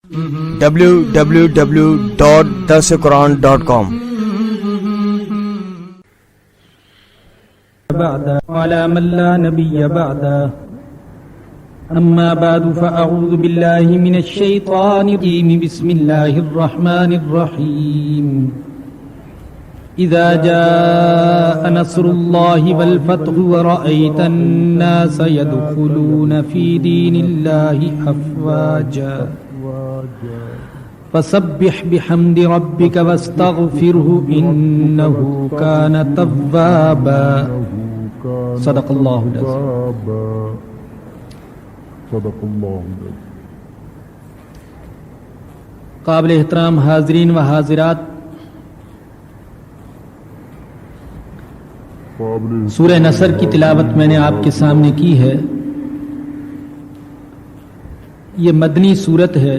www.darsequran.com بعد وعلى من لا نبي بعده أما بعد فأعوذ بالله من الشيطان الرجيم بسم الله الرحمن الرحيم إذا جاء نصر الله والفتح ورأيت الناس يدخلون في دين الله أفواجا فسبح بحمد ربك واستغفره إنه كان توابا صدق الله العظيم. قابل احترام حاضرین و حاضرات، سورہ نصر کی تلاوت میں نے آپ کے سامنے کی ہے. یہ مدنی سورت ہے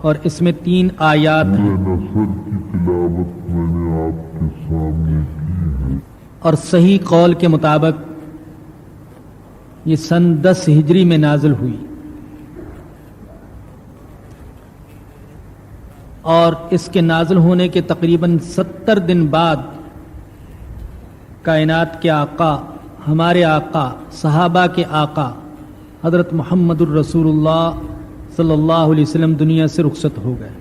اور اس میں 3 آیات ہیں اور صحیح قول کے مطابق یہ سن 10 ہجری میں نازل ہوئی اور اس کے نازل ہونے کے تقریباً 70 دن بعد کائنات کے آقا، ہمارے آقا، صحابہ کے آقا حضرت محمد الرسول اللہ صلی اللہ علیہ وسلم دنیا سے رخصت ہو گئے.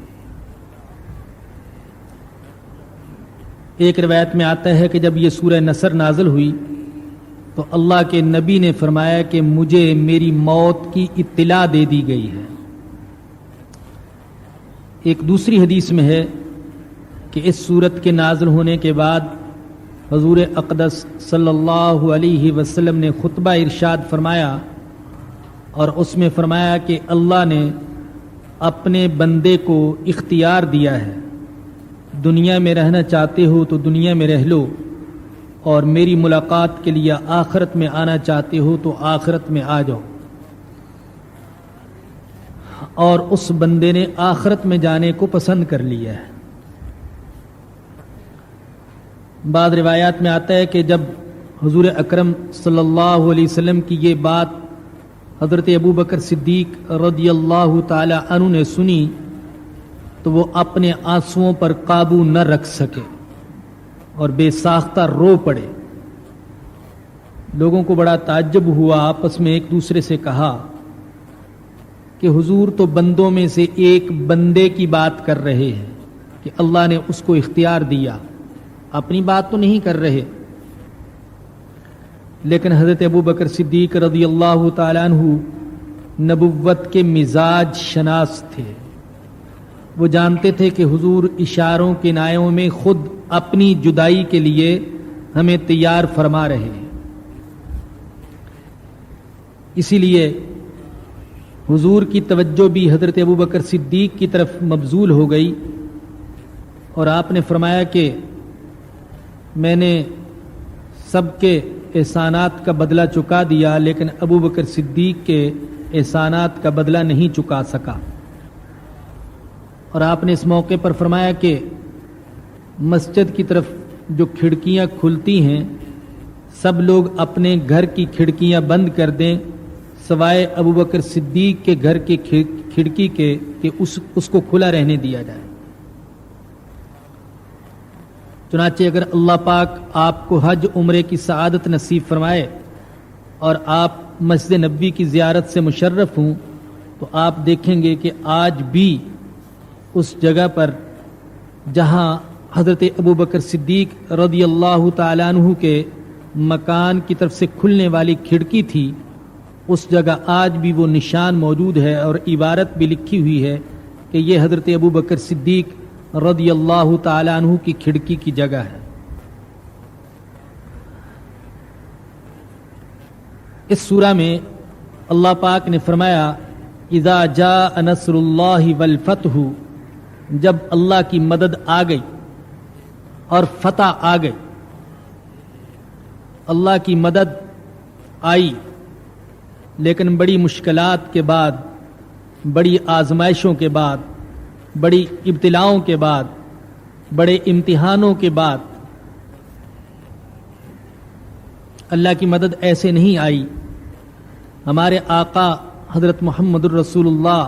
ایک روایت میں آتا ہے کہ جب یہ سورہ نصر نازل ہوئی تو اللہ کے نبی نے فرمایا کہ مجھے میری موت کی اطلاع دے دی گئی ہے. ایک دوسری حدیث میں ہے کہ اس سورت کے نازل ہونے کے بعد حضور اقدس صلی اللہ علیہ وسلم نے خطبہ ارشاد فرمایا اور اس میں فرمایا کہ اللہ نے اپنے بندے کو اختیار دیا ہے، دنیا میں رہنا چاہتے ہو تو دنیا میں رہ لو، اور میری ملاقات کے لیے آخرت میں آنا چاہتے ہو تو آخرت میں آ جاؤ. اور اس بندے نے آخرت میں جانے کو پسند کر لیا ہے. بعض روایات میں آتا ہے کہ جب حضور اکرم صلی اللہ علیہ وسلم کی یہ بات حضرت ابو بکر صدیق رضی اللہ تعالی عنہ نے سنی تو وہ اپنے آنسوؤں پر قابو نہ رکھ سکے اور بے ساختہ رو پڑے. لوگوں کو بڑا تعجب ہوا، آپس میں ایک دوسرے سے کہا کہ حضور تو بندوں میں سے ایک بندے کی بات کر رہے ہیں کہ اللہ نے اس کو اختیار دیا، اپنی بات تو نہیں کر رہے. لیکن حضرت ابو بکر صدیق رضی اللہ تعالیٰ عنہ نبوت کے مزاج شناس تھے. وہ جانتے تھے کہ حضور اشاروں کنایوں میں خود اپنی جدائی کے لیے ہمیں تیار فرما رہے ہیں. اسی لیے حضور کی توجہ بھی حضرت ابو بکر صدیق کی طرف مبذول ہو گئی اور آپ نے فرمایا کہ میں نے سب کے احسانات کا بدلہ چکا دیا لیکن ابو بکر صدیق کے احسانات کا بدلہ نہیں چکا سکا. اور آپ نے اس موقع پر فرمایا کہ مسجد کی طرف جو کھڑکیاں کھلتی ہیں سب لوگ اپنے گھر کی کھڑکیاں بند کر دیں سوائے ابو بکر صدیق کے گھر کی کھڑکی کے کہ اس کو کھلا رہنے دیا جائے. چنانچہ اگر اللہ پاک آپ کو حج عمرے کی سعادت نصیب فرمائے اور آپ مسجد نبوی کی زیارت سے مشرف ہوں تو آپ دیکھیں گے کہ آج بھی اس جگہ پر جہاں حضرت ابو بکر صدیق رضی اللہ تعالیٰ عنہ کے مکان کی طرف سے کھلنے والی کھڑکی تھی، اس جگہ آج بھی وہ نشان موجود ہے اور عبارت بھی لکھی ہوئی ہے کہ یہ حضرت ابو بکر صدیق رضی اللہ تعالی عنہ کی کھڑکی کی جگہ ہے. اس سورہ میں اللہ پاک نے فرمایا اذا جاء نصر اللہ والفتح، جب اللہ کی مدد آ گئی اور فتح آ گئی. اللہ کی مدد آئی لیکن بڑی مشکلات کے بعد، بڑی آزمائشوں کے بعد، بڑی ابتلاؤں کے بعد، بڑے امتحانوں کے بعد. اللہ کی مدد ایسے نہیں آئی. ہمارے آقا حضرت محمد الرسول اللہ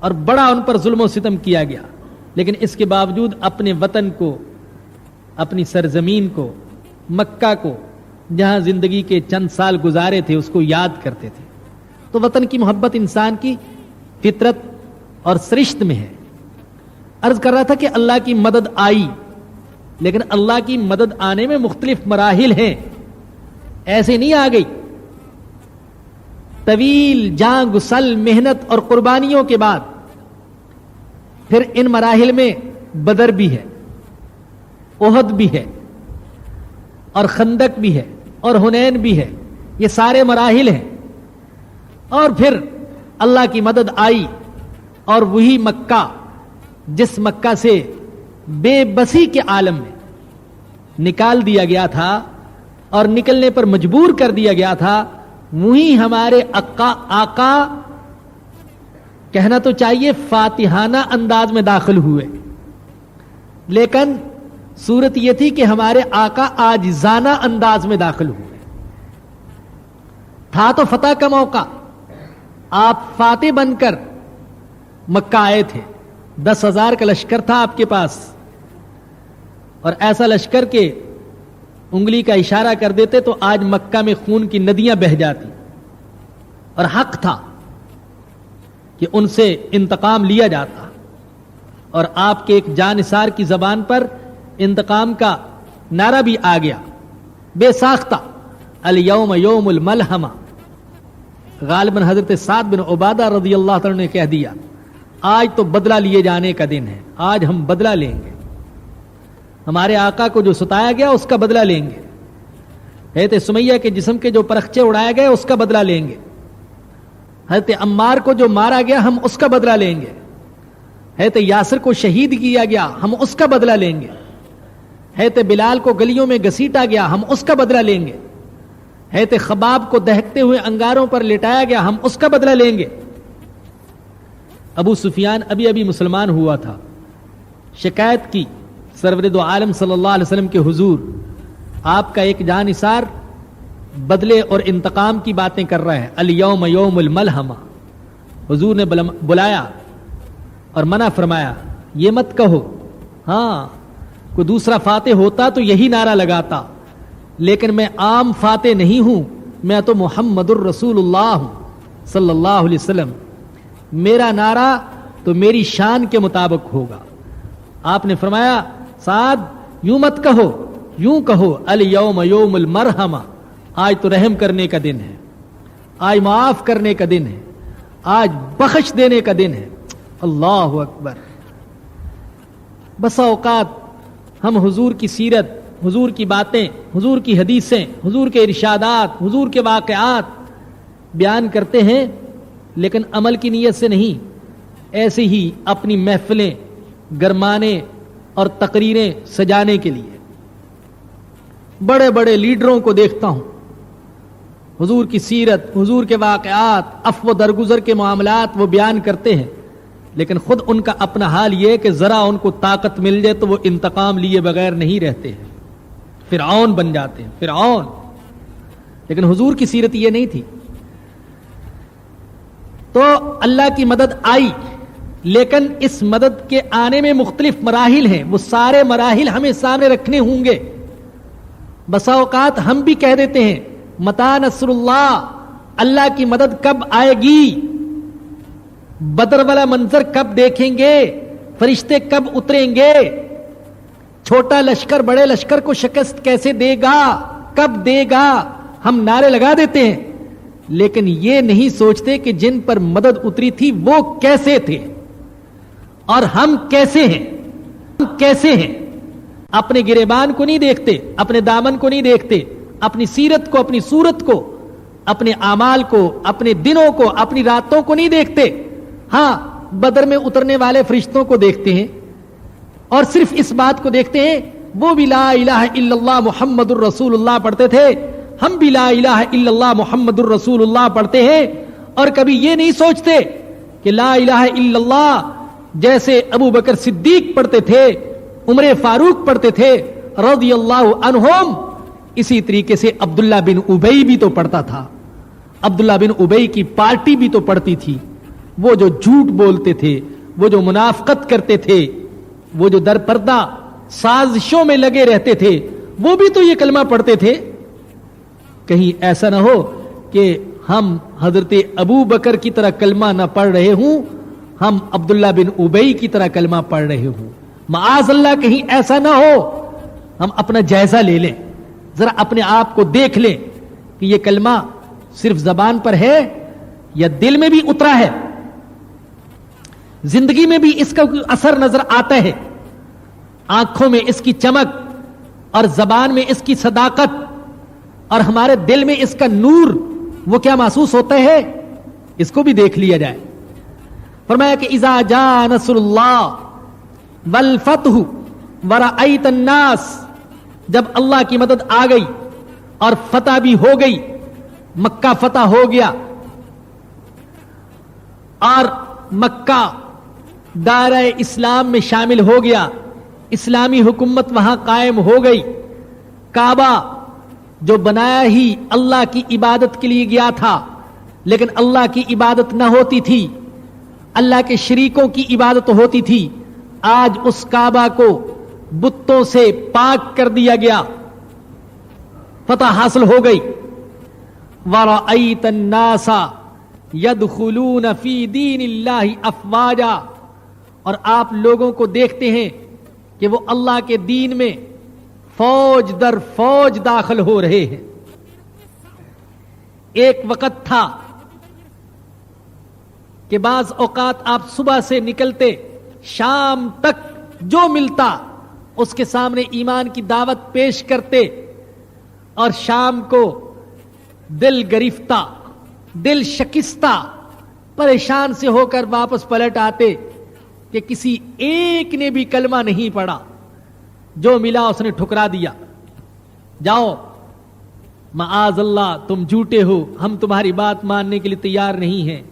اور بڑا ان پر ظلم و ستم کیا گیا، لیکن اس کے باوجود اپنے وطن کو، اپنی سرزمین کو، مکہ کو، جہاں زندگی کے چند سال گزارے تھے، اس کو یاد کرتے تھے۔ تو وطن کی محبت انسان کی فطرت اور سرشت میں ہے۔ عرض کر رہا تھا کہ اللہ کی مدد آئی، لیکن اللہ کی مدد آنے میں مختلف مراحل ہیں، ایسے نہیں آ گئی۔ طویل جاں گسل محنت اور قربانیوں کے بعد پھر ان مراحل میں بدر بھی ہے، احد بھی ہے، اور خندق بھی ہے، اور حنین بھی ہے، یہ سارے مراحل ہیں۔ اور پھر اللہ کی مدد آئی، اور وہی مکہ جس مکہ سے بے بسی کے عالم میں نکال دیا گیا تھا اور نکلنے پر مجبور کر دیا گیا تھا، وہی ہمارے آقا کہنا تو چاہیے فاتحانہ انداز میں داخل ہوئے، لیکن صورت یہ تھی کہ ہمارے آقا عاجزانہ انداز میں داخل ہوئے۔ تھا تو فتح کا موقع، آپ فاتح بن کر مکہ آئے تھے، 10,000 کا لشکر تھا آپ کے پاس، اور ایسا لشکر کہ انگلی کا اشارہ کر دیتے تو آج مکہ میں خون کی ندیاں بہہ جاتی، اور حق تھا کہ ان سے انتقام لیا جاتا، اور آپ کے ایک جانثار کی زبان پر انتقام کا نعرہ بھی آ گیا بے ساختہ، الیوم یوم الملحمہ۔ غالباً حضرت سعد بن عبادہ رضی اللہ تعالی نے کہہ دیا، آج تو بدلہ لیے جانے کا دن ہے، آج ہم بدلہ لیں گے، ہمارے آقا کو جو ستایا گیا اس کا بدلہ لیں گے، حضرت سمیہ کے جسم کے جو پرخچے اڑائے گئے اس کا بدلہ لیں گے، حضرت عمار کو جو مارا گیا ہم اس کا بدلہ لیں گے، حضرت یاسر کو شہید کیا گیا ہم اس کا بدلہ لیں گے، حضرت بلال کو گلیوں میں گھسیٹا گیا ہم اس کا بدلہ لیں گے، حضرت خباب کو دہکتے ہوئے انگاروں پر لٹایا گیا ہم اس کا بدلہ لیں گے۔ ابو سفیان ابھی مسلمان ہوا تھا، شکایت کی سرور دو عالم صلی اللہ علیہ وسلم کے حضور، آپ کا ایک جانثار بدلے اور انتقام کی باتیں کر رہا ہے، الیوم یوم الملحمہ۔ حضور نے بلایا اور منع فرمایا، یہ مت کہو، ہاں کوئی دوسرا فاتح ہوتا تو یہی نعرہ لگاتا، لیکن میں عام فاتح نہیں ہوں، میں تو محمد الرسول اللہ ہوں صلی اللہ علیہ وسلم، میرا نعرہ تو میری شان کے مطابق ہوگا۔ آپ نے فرمایا، سعد یوں مت کہو، یوں کہو، الیوم یوم المرحمہ، آج تو رحم کرنے کا دن ہے، آج معاف کرنے کا دن ہے، آج بخش دینے کا دن ہے۔ اللہ اکبر۔ بسا اوقات ہم حضور کی سیرت، حضور کی باتیں، حضور کی حدیثیں، حضور کے ارشادات، حضور کے واقعات بیان کرتے ہیں، لیکن عمل کی نیت سے نہیں، ایسے ہی اپنی محفلیں گرمانے اور تقریریں سجانے کے لیے۔ بڑے بڑے لیڈروں کو دیکھتا ہوں، حضور کی سیرت، حضور کے واقعات، عفو درگزر کے معاملات وہ بیان کرتے ہیں، لیکن خود ان کا اپنا حال یہ ہے کہ ذرا ان کو طاقت مل جائے تو وہ انتقام لیے بغیر نہیں رہتے ہیں، فرعون بن جاتے ہیں، فرعون۔ لیکن حضور کی سیرت یہ نہیں تھی۔ تو اللہ کی مدد آئی، لیکن اس مدد کے آنے میں مختلف مراحل ہیں، وہ سارے مراحل ہمیں سامنے رکھنے ہوں گے۔ بسا اوقات ہم بھی کہہ دیتے ہیں، متی نصر اللہ، اللہ کی مدد کب آئے گی، بدر والا منظر کب دیکھیں گے، فرشتے کب اتریں گے، چھوٹا لشکر بڑے لشکر کو شکست کیسے دے گا، کب دے گا، ہم نعرے لگا دیتے ہیں، لیکن یہ نہیں سوچتے کہ جن پر مدد اتری تھی وہ کیسے تھے اور ہم کیسے ہیں، ہم کیسے ہیں۔ اپنے گریبان کو نہیں دیکھتے، اپنے دامن کو نہیں دیکھتے، اپنی سیرت کو، اپنی صورت کو، اپنے اعمال کو، اپنے دنوں کو، اپنی راتوں کو نہیں دیکھتے۔ ہاں بدر میں اترنے والے فرشتوں کو دیکھتے ہیں، اور صرف اس بات کو دیکھتے ہیں، وہ بھی لا الہ الا اللہ محمد الرسول اللہ پڑھتے تھے، ہم بھی لا الہ الا اللہ محمد الرسول اللہ پڑھتے ہیں، اور کبھی یہ نہیں سوچتے کہ لا الہ الا اللہ جیسے ابو بکر صدیق پڑھتے تھے، عمر فاروق پڑھتے تھے رضی اللہ عنہم، اسی طریقے سے عبداللہ بن ابی بھی تو پڑھتا تھا، عبداللہ بن ابی کی پارٹی بھی تو پڑھتی تھی، وہ جو جھوٹ بولتے تھے، وہ جو منافقت کرتے تھے، وہ جو در پردہ سازشوں میں لگے رہتے تھے، وہ بھی تو یہ کلمہ پڑھتے تھے. کہیں ایسا نہ ہو کہ ہم حضرت ابو بکر کی طرح کلمہ نہ پڑھ رہے ہوں، ہم عبداللہ بن ابی کی طرح کلمہ پڑھ رہے ہوں. معاذ اللہ کہیں ایسا نہ ہو. ہم اپنا جائزہ لے لیں، ذرا اپنے آپ کو دیکھ لیں کہ یہ کلمہ صرف زبان پر ہے یا دل میں بھی اترا ہے، زندگی میں بھی اس کا کوئی اثر نظر آتا ہے، آنکھوں میں اس کی چمک اور زبان میں اس کی صداقت اور ہمارے دل میں اس کا نور وہ کیا محسوس ہوتا ہے، اس کو بھی دیکھ لیا جائے. فرمایا کہ اذا جاء نصر اللہ والفتح ورأیت الناس، جب اللہ کی مدد آ گئی اور فتح بھی ہو گئی، مکہ فتح ہو گیا اور مکہ دائرہ اسلام میں شامل ہو گیا، اسلامی حکومت وہاں قائم ہو گئی، کعبہ جو بنایا ہی اللہ کی عبادت کے لیے گیا تھا لیکن اللہ کی عبادت نہ ہوتی تھی، اللہ کے شریکوں کی عبادت ہوتی تھی، آج اس کعبہ کو بتوں سے پاک کر دیا گیا، فتح حاصل ہو گئی. وَرَأَيْتَ النَّاسَ يَدْخُلُونَ فِي دِينِ اللَّهِ أَفْوَاجًا، اور آپ لوگوں کو دیکھتے ہیں کہ وہ اللہ کے دین میں فوج در فوج داخل ہو رہے ہیں. ایک وقت تھا کہ بعض اوقات آپ صبح سے نکلتے، شام تک جو ملتا اس کے سامنے ایمان کی دعوت پیش کرتے اور شام کو دل گرفتہ، دل شکستہ، پریشان سے ہو کر واپس پلٹ آتے کہ کسی ایک نے بھی کلمہ نہیں پڑھا، جو ملا اس نے ٹھکرا دیا. جاؤ معاذ اللہ تم جھوٹے ہو، ہم تمہاری بات ماننے کے لیے تیار نہیں ہیں.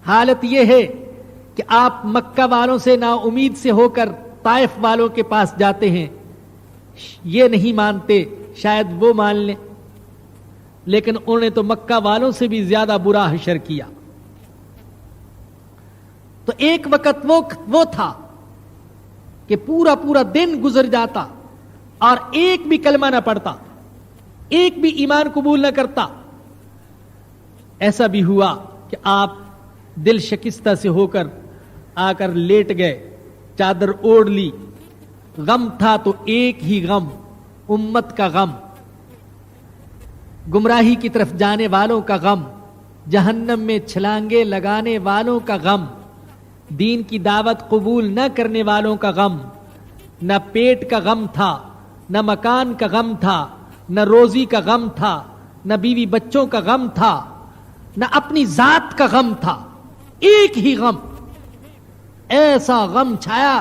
حالت یہ ہے کہ آپ مکہ والوں سے نا امید سے ہو کر طائف والوں کے پاس جاتے ہیں، یہ نہیں مانتے، شاید وہ مان لیں، لیکن انہوں نے تو مکہ والوں سے بھی زیادہ برا حشر کیا. تو ایک وقت وہ تھا کہ پورا پورا دن گزر جاتا اور ایک بھی کلمہ نہ پڑھتا، ایک بھی ایمان قبول نہ کرتا. ایسا بھی ہوا کہ آپ دل شکستہ سے ہو کر آ کر لیٹ گئے، چادر اوڑھ لی. غم تھا تو ایک ہی غم، امت کا غم، گمراہی کی طرف جانے والوں کا غم، جہنم میں چھلانگے لگانے والوں کا غم، دین کی دعوت قبول نہ کرنے والوں کا غم. نہ پیٹ کا غم تھا، نہ مکان کا غم تھا، نہ روزی کا غم تھا، نہ بیوی بچوں کا غم تھا، نہ اپنی ذات کا غم تھا، ایک ہی غم. ایسا غم چھایا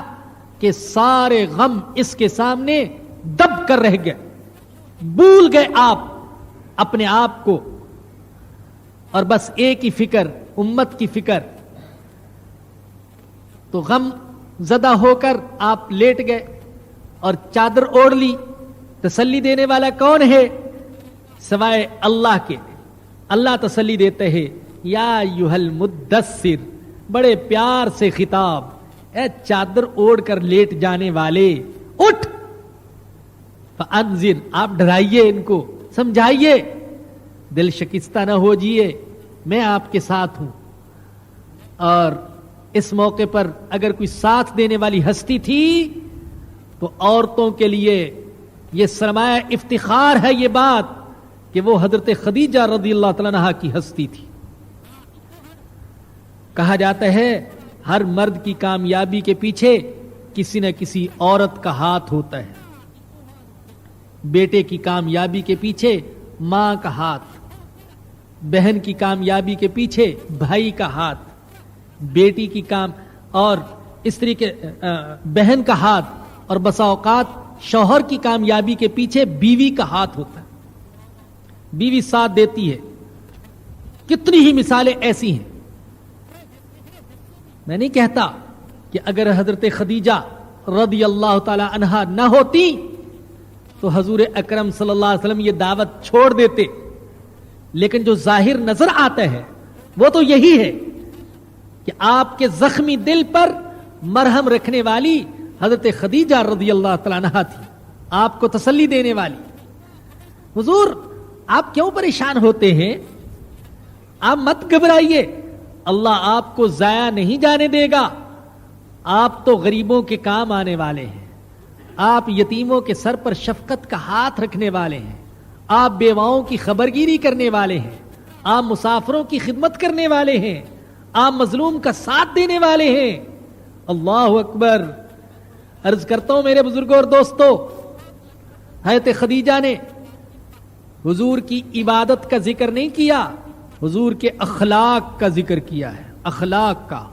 کہ سارے غم اس کے سامنے دب کر رہ گئے، بھول گئے آپ اپنے آپ کو، اور بس ایک ہی فکر، امت کی فکر. تو غم زدہ ہو کر آپ لیٹ گئے اور چادر اوڑھ لی. تسلی دینے والا کون ہے سوائے اللہ کے؟ اللہ تسلی دیتے ہیں، یا ایھا المدثر، بڑے پیار سے خطاب، اے چادر اوڑھ کر لیٹ جانے والے، اٹھ. فانذر، آپ ڈرائیے ان کو، سمجھائیے، دل شکستہ نہ ہو جیے، میں آپ کے ساتھ ہوں. اور اس موقع پر اگر کوئی ساتھ دینے والی ہستی تھی تو عورتوں کے لیے یہ سرمایہ افتخار ہے یہ بات کہ وہ حضرت خدیجہ رضی اللہ تعالیٰ عنہا کی ہستی تھی. کہا جاتا ہے ہر مرد کی کامیابی کے پیچھے کسی نہ کسی عورت کا ہاتھ ہوتا ہے. بیٹے کی کامیابی کے پیچھے ماں کا ہاتھ، بہن کی کامیابی کے پیچھے بھائی کا ہاتھ، بیٹی کی اور اس طریقے بہن کا ہاتھ، اور بسا اوقات شوہر کی کامیابی کے پیچھے بیوی کا ہاتھ ہوتا ہے. بیوی ساتھ دیتی ہے. کتنی ہی مثالیں ایسی ہیں. میں نہیں کہتا کہ اگر حضرت خدیجہ رضی اللہ تعالی عنہا نہ ہوتی تو حضور اکرم صلی اللہ علیہ وسلم یہ دعوت چھوڑ دیتے، لیکن جو ظاہر نظر آتا ہے وہ تو یہی ہے کہ آپ کے زخمی دل پر مرہم رکھنے والی حضرت خدیجہ رضی اللہ تعالیٰ عنہا تھی، آپ کو تسلی دینے والی. حضور آپ کیوں پریشان ہوتے ہیں؟ آپ مت گھبرائیے، اللہ آپ کو ضائع نہیں جانے دے گا. آپ تو غریبوں کے کام آنے والے ہیں، آپ یتیموں کے سر پر شفقت کا ہاتھ رکھنے والے ہیں، آپ بیواؤں کی خبرگیری کرنے والے ہیں، آپ مسافروں کی خدمت کرنے والے ہیں، آپ مظلوم کا ساتھ دینے والے ہیں. اللہ اکبر. عرض کرتا ہوں میرے بزرگوں اور دوستو، حضرت خدیجہ نے حضور کی عبادت کا ذکر نہیں کیا، حضور کے اخلاق کا ذکر کیا ہے. اخلاق کا.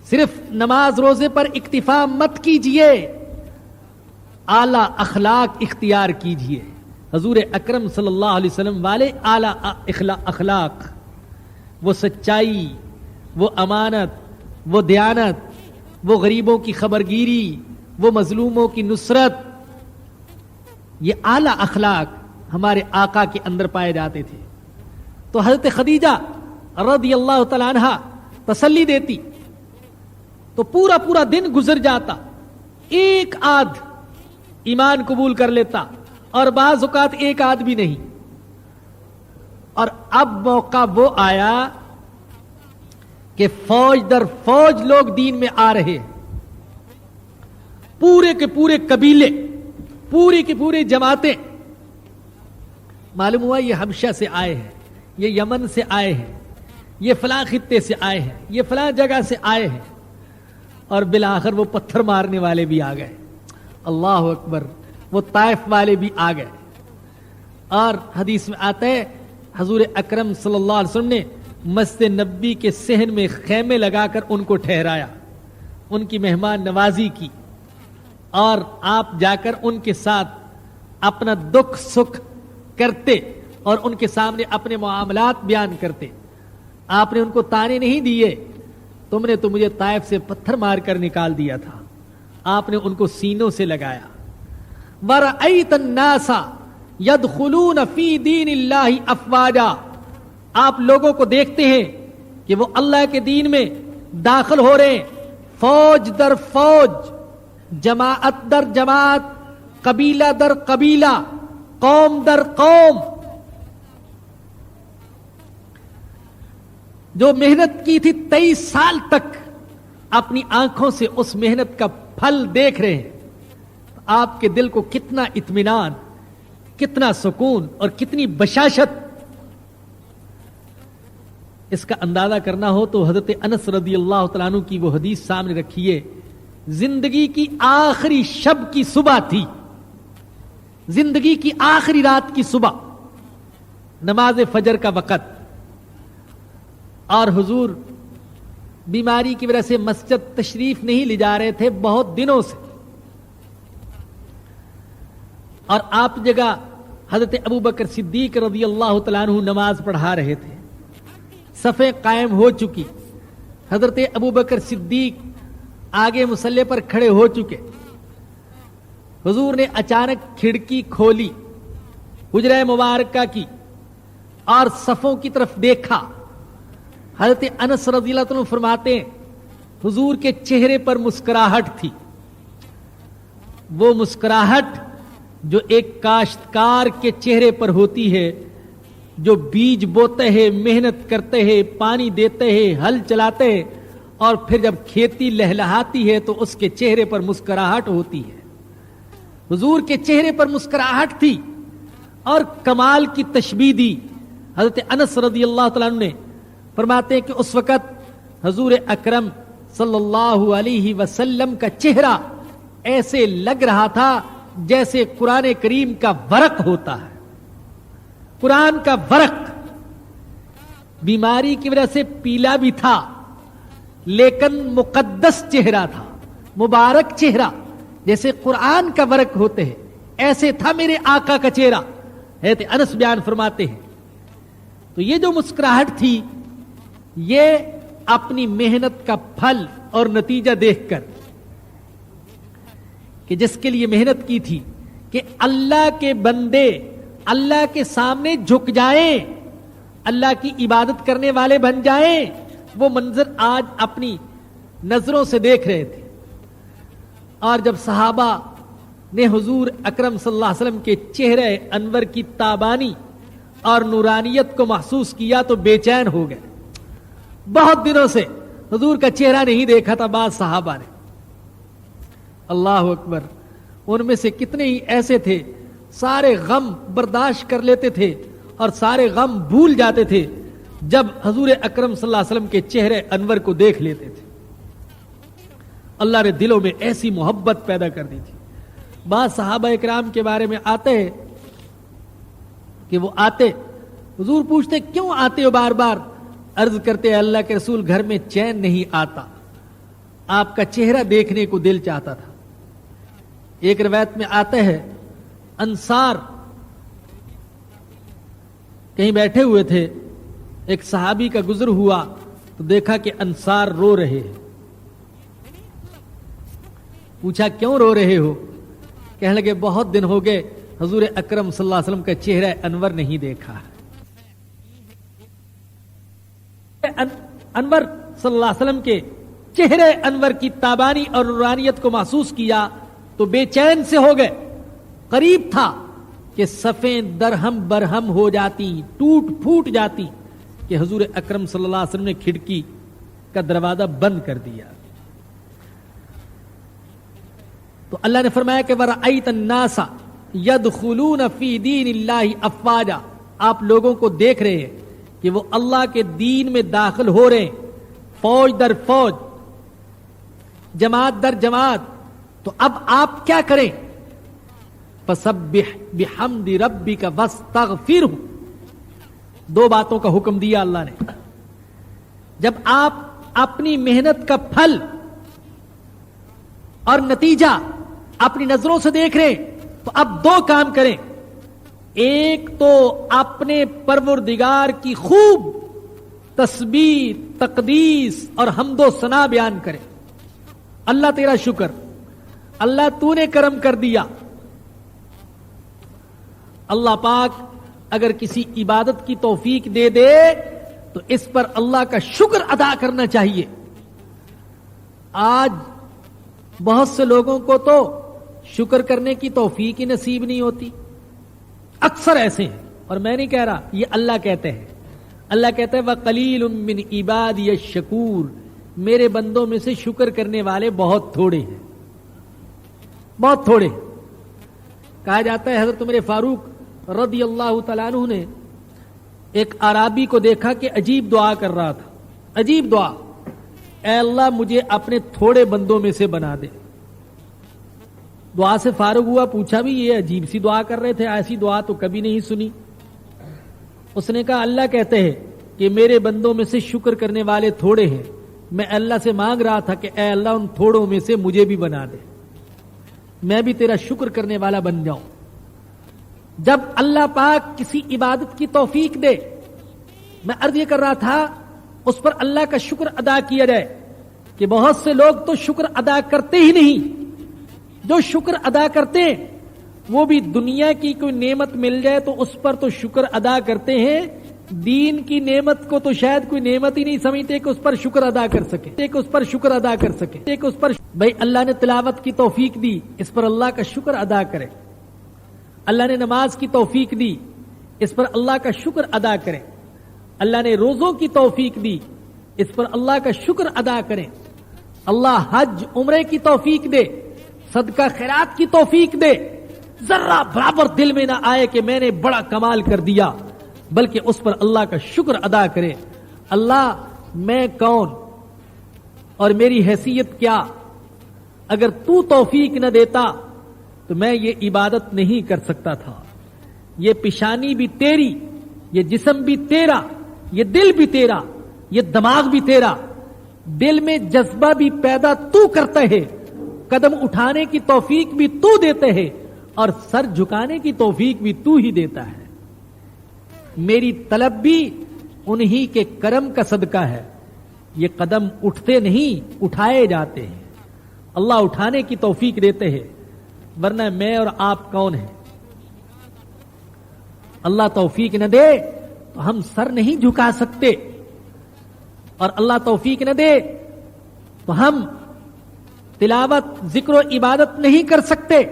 صرف نماز روزے پر اکتفا مت کیجئے، اعلی اخلاق اختیار کیجئے. حضور اکرم صلی اللہ علیہ وسلم والے اعلی اخلاق، وہ سچائی، وہ امانت، وہ دیانت، وہ غریبوں کی خبرگیری، وہ مظلوموں کی نصرت، یہ اعلی اخلاق ہمارے آقا کے اندر پائے جاتے تھے. تو حضرت خدیجہ رضی اللہ تعالیٰ عنہا تسلی دیتی تو پورا پورا دن گزر جاتا، ایک آدھ ایمان قبول کر لیتا اور بعض اوقات ایک آدھ بھی نہیں. اور اب موقع وہ آیا کہ فوج در فوج لوگ دین میں آ رہے ہیں، پورے کے پورے قبیلے، پوری کی پوری جماعتیں. معلوم ہوا یہ حبشہ سے آئے ہیں، یہ یمن سے آئے ہیں، یہ فلاں خطے سے آئے ہیں، یہ فلاں جگہ سے آئے ہیں، اور بالآخر وہ پتھر مارنے والے بھی آ گئے. اللہ اکبر. وہ طائف والے بھی آ گئے. اور حدیث میں آتا ہے حضور اکرم صلی اللہ علیہ وسلم نے مسجد نبی کے صحن میں خیمے لگا کر ان کو ٹھہرایا، ان کی مہمان نوازی کی، اور آپ جا کر ان کے ساتھ اپنا دکھ سکھ کرتے اور ان کے سامنے اپنے معاملات بیان کرتے. آپ نے ان کو تانے نہیں دیے، تم نے تو مجھے طائف سے پتھر مار کر نکال دیا تھا. آپ نے ان کو سینوں سے لگایا. وَرَأَيْتَ النَّاسَ يَدْخُلُونَ فِي دِينِ اللَّهِ أَفْوَاجًا. آپ لوگوں کو دیکھتے ہیں کہ وہ اللہ کے دین میں داخل ہو رہے ہیں، فوج در فوج، جماعت در جماعت، قبیلہ در قبیلہ، قوم در قوم. جو محنت کی تھی 23 سال تک، اپنی آنکھوں سے اس محنت کا پھل دیکھ رہے ہیں. آپ کے دل کو کتنا اطمینان، کتنا سکون اور کتنی بشاشت. اس کا اندازہ کرنا ہو تو حضرت انس رضی اللہ تعالیٰ عنہ کی وہ حدیث سامنے رکھیے. زندگی کی آخری شب کی صبح تھی، زندگی کی آخری رات کی صبح، نماز فجر کا وقت، اور حضور بیماری کی وجہ سے مسجد تشریف نہیں لے جا رہے تھے بہت دنوں سے. اور آپ جگہ حضرت ابوبکر صدیق رضی اللہ تعالیٰ عنہ نماز پڑھا رہے تھے. صفیں قائم ہو چکی، حضرت ابوبکر صدیق آگے مصلی پر کھڑے ہو چکے. حضور نے اچانک کھڑکی کھولی حجرہ مبارکہ کی اور صفوں کی طرف دیکھا. حضرت انس رضی اللہ عنہ فرماتے ہیں حضور کے چہرے پر مسکراہٹ تھی. وہ مسکراہٹ جو ایک کاشتکار کے چہرے پر ہوتی ہے، جو بیج بوتے ہیں، محنت کرتے ہیں، پانی دیتے ہیں، ہل چلاتے ہیں، اور پھر جب کھیتی لہلہاتی ہے تو اس کے چہرے پر مسکراہٹ ہوتی ہے. حضور کے چہرے پر مسکراہٹ تھی اور کمال کی تشبیہ دی. حضرت انس رضی اللہ تعالیٰ عنہ نے فرماتے ہیں کہ اس وقت حضور اکرم صلی اللہ علیہ وسلم کا چہرہ ایسے لگ رہا تھا جیسے قرآن کریم کا ورق ہوتا ہے. قرآن کا ورق بیماری کی وجہ سے پیلا بھی تھا، لیکن مقدس چہرہ تھا، مبارک چہرہ، جیسے قرآن کا ورق ہوتے ہیں ایسے تھا میرے آقا کا چہرہ. حضرت انس بیان فرماتے ہیں تو یہ جو مسکراہٹ تھی یہ اپنی محنت کا پھل اور نتیجہ دیکھ کر کہ جس کے لیے محنت کی تھی کہ اللہ کے بندے اللہ کے سامنے جھک جائیں اللہ کی عبادت کرنے والے بن جائیں، وہ منظر آج اپنی نظروں سے دیکھ رہے تھے۔ اور جب صحابہ نے حضور اکرم صلی اللہ علیہ وسلم کے چہرے انور کی تابانی اور نورانیت کو محسوس کیا تو بے چین ہو گئے۔ بہت دنوں سے حضور کا چہرہ نہیں دیکھا تھا بعض صحابہ نے۔ اللہ اکبر، ان میں سے کتنے ہی ایسے تھے سارے غم برداشت کر لیتے تھے اور سارے غم بھول جاتے تھے جب حضور اکرم صلی اللہ علیہ وسلم کے چہرے انور کو دیکھ لیتے تھے۔ اللہ نے دلوں میں ایسی محبت پیدا کر دی تھی۔ بعض صحابہ اکرام کے بارے میں آتے ہیں کہ وہ آتے، حضور پوچھتے کیوں آتے ہو بار بار؟ عرض کرتے اللہ کے رسول گھر میں چین نہیں آتا، آپ کا چہرہ دیکھنے کو دل چاہتا تھا۔ ایک روایت میں آتا ہے انصار کہیں بیٹھے ہوئے تھے، ایک صحابی کا گزر ہوا تو دیکھا کہ انصار رو رہے ہیں۔ پوچھا کیوں رو رہے ہو؟ کہنے لگے بہت دن ہو گئے حضور اکرم صلی اللہ علیہ وسلم کا چہرہ انور نہیں دیکھا۔ انور صلی اللہ علیہ وسلم کے چہرے انور کی تابانی اور نورانیت کو محسوس کیا تو بے چین سے ہو گئے۔ قریب تھا کہ صفیں درہم برہم ہو جاتی، ٹوٹ پھوٹ جاتی کہ حضور اکرم صلی اللہ علیہ وسلم نے کھڑکی کا دروازہ بند کر دیا۔ تو اللہ نے فرمایا کہ وَرَأَيْتَ النَّاسَ يَدْخُلُونَ فِي دِينِ اللَّهِ أَفْوَاجًا، آپ لوگوں کو دیکھ رہے ہیں کہ وہ اللہ کے دین میں داخل ہو رہے ہیں، فوج در فوج، جماعت در جماعت۔ تو اب آپ کیا کریں؟ فَسَبِّحْ بِحَمْدِ رَبِّكَ وَاسْتَغْفِرْهُ، دو باتوں کا حکم دیا اللہ نے۔ جب آپ اپنی محنت کا پھل اور نتیجہ اپنی نظروں سے دیکھ رہے ہیں تو اب دو کام کریں۔ ایک تو اپنے پروردگار کی خوب تسبیح، تقدیس اور حمد و ثنا بیان کریں۔ اللہ تیرا شکر، اللہ تو نے کرم کر دیا۔ اللہ پاک اگر کسی عبادت کی توفیق دے دے تو اس پر اللہ کا شکر ادا کرنا چاہیے۔ آج بہت سے لوگوں کو تو شکر کرنے کی توفیق ہی نصیب نہیں ہوتی، اکثر ایسے ہیں۔ اور میں نہیں کہہ رہا، یہ اللہ کہتے ہیں۔ اللہ کہتا ہے وَقَلِيلٌ مِّنْ عِبَادِيَ الشَّكُورُ، میرے بندوں میں سے شکر کرنے والے بہت تھوڑے ہیں، بہت تھوڑے۔ کہا جاتا ہے حضرت عمر فاروق رضی اللہ تعالیٰ عنہ نے ایک اعرابی کو دیکھا کہ عجیب دعا کر رہا تھا، عجیب دعا، اے اللہ مجھے اپنے تھوڑے بندوں میں سے بنا دے۔ دعا سے فارغ ہوا، پوچھا بھی یہ عجیب سی دعا کر رہے تھے، ایسی دعا تو کبھی نہیں سنی۔ اس نے کہا اللہ کہتے ہیں کہ میرے بندوں میں سے شکر کرنے والے تھوڑے ہیں، میں اللہ سے مانگ رہا تھا کہ اے اللہ ان تھوڑوں میں سے مجھے بھی بنا دے، میں بھی تیرا شکر کرنے والا بن جاؤں۔ جب اللہ پاک کسی عبادت کی توفیق دے، میں عرض یہ کر رہا تھا اس پر اللہ کا شکر ادا کیا جائے کہ بہت سے لوگ تو شکر ادا کرتے ہی نہیں۔ جو شکر ادا کرتے ہیں وہ بھی دنیا کی کوئی نعمت مل جائے تو اس پر تو شکر ادا کرتے ہیں، دین کی نعمت کو تو شاید کوئی نعمت ہی نہیں سمجھتے کہ اس پر شکر ادا کر سکے، کہ اس پر شکر ادا کر سکے، کہ اس پر بھائی اللہ نے تلاوت کی توفیق دی، اس پر اللہ کا شکر ادا کرے۔ اللہ نے نماز کی توفیق دی، اس پر اللہ کا شکر ادا کریں۔ اللہ نے روزوں کی توفیق دی، اس پر اللہ کا شکر ادا کریں۔ اللہ حج عمرے کی توفیق دے، صدقہ خیرات کی توفیق دے، ذرہ برابر دل میں نہ آئے کہ میں نے بڑا کمال کر دیا، بلکہ اس پر اللہ کا شکر ادا کرے۔ اللہ میں کون اور میری حیثیت کیا؟ اگر تو توفیق نہ دیتا تو میں یہ عبادت نہیں کر سکتا تھا۔ یہ پیشانی بھی تیری، یہ جسم بھی تیرا، یہ دل بھی تیرا، یہ دماغ بھی تیرا۔ دل میں جذبہ بھی پیدا تو کرتا ہے، قدم اٹھانے کی توفیق بھی تو دیتے ہے، اور سر جھکانے کی توفیق بھی تو ہی دیتا ہے۔ میری طلب بھی انہی کے کرم کا صدقہ ہے۔ یہ قدم اٹھتے نہیں، اٹھائے جاتے ہیں۔ اللہ اٹھانے کی توفیق دیتے ہیں، ورنہ میں اور آپ کون ہیں؟ اللہ توفیق نہ دے تو ہم سر نہیں جھکا سکتے اور اللہ توفیق نہ دے تو ہم تلاوت ذکر و عبادت نہیں کر سکتے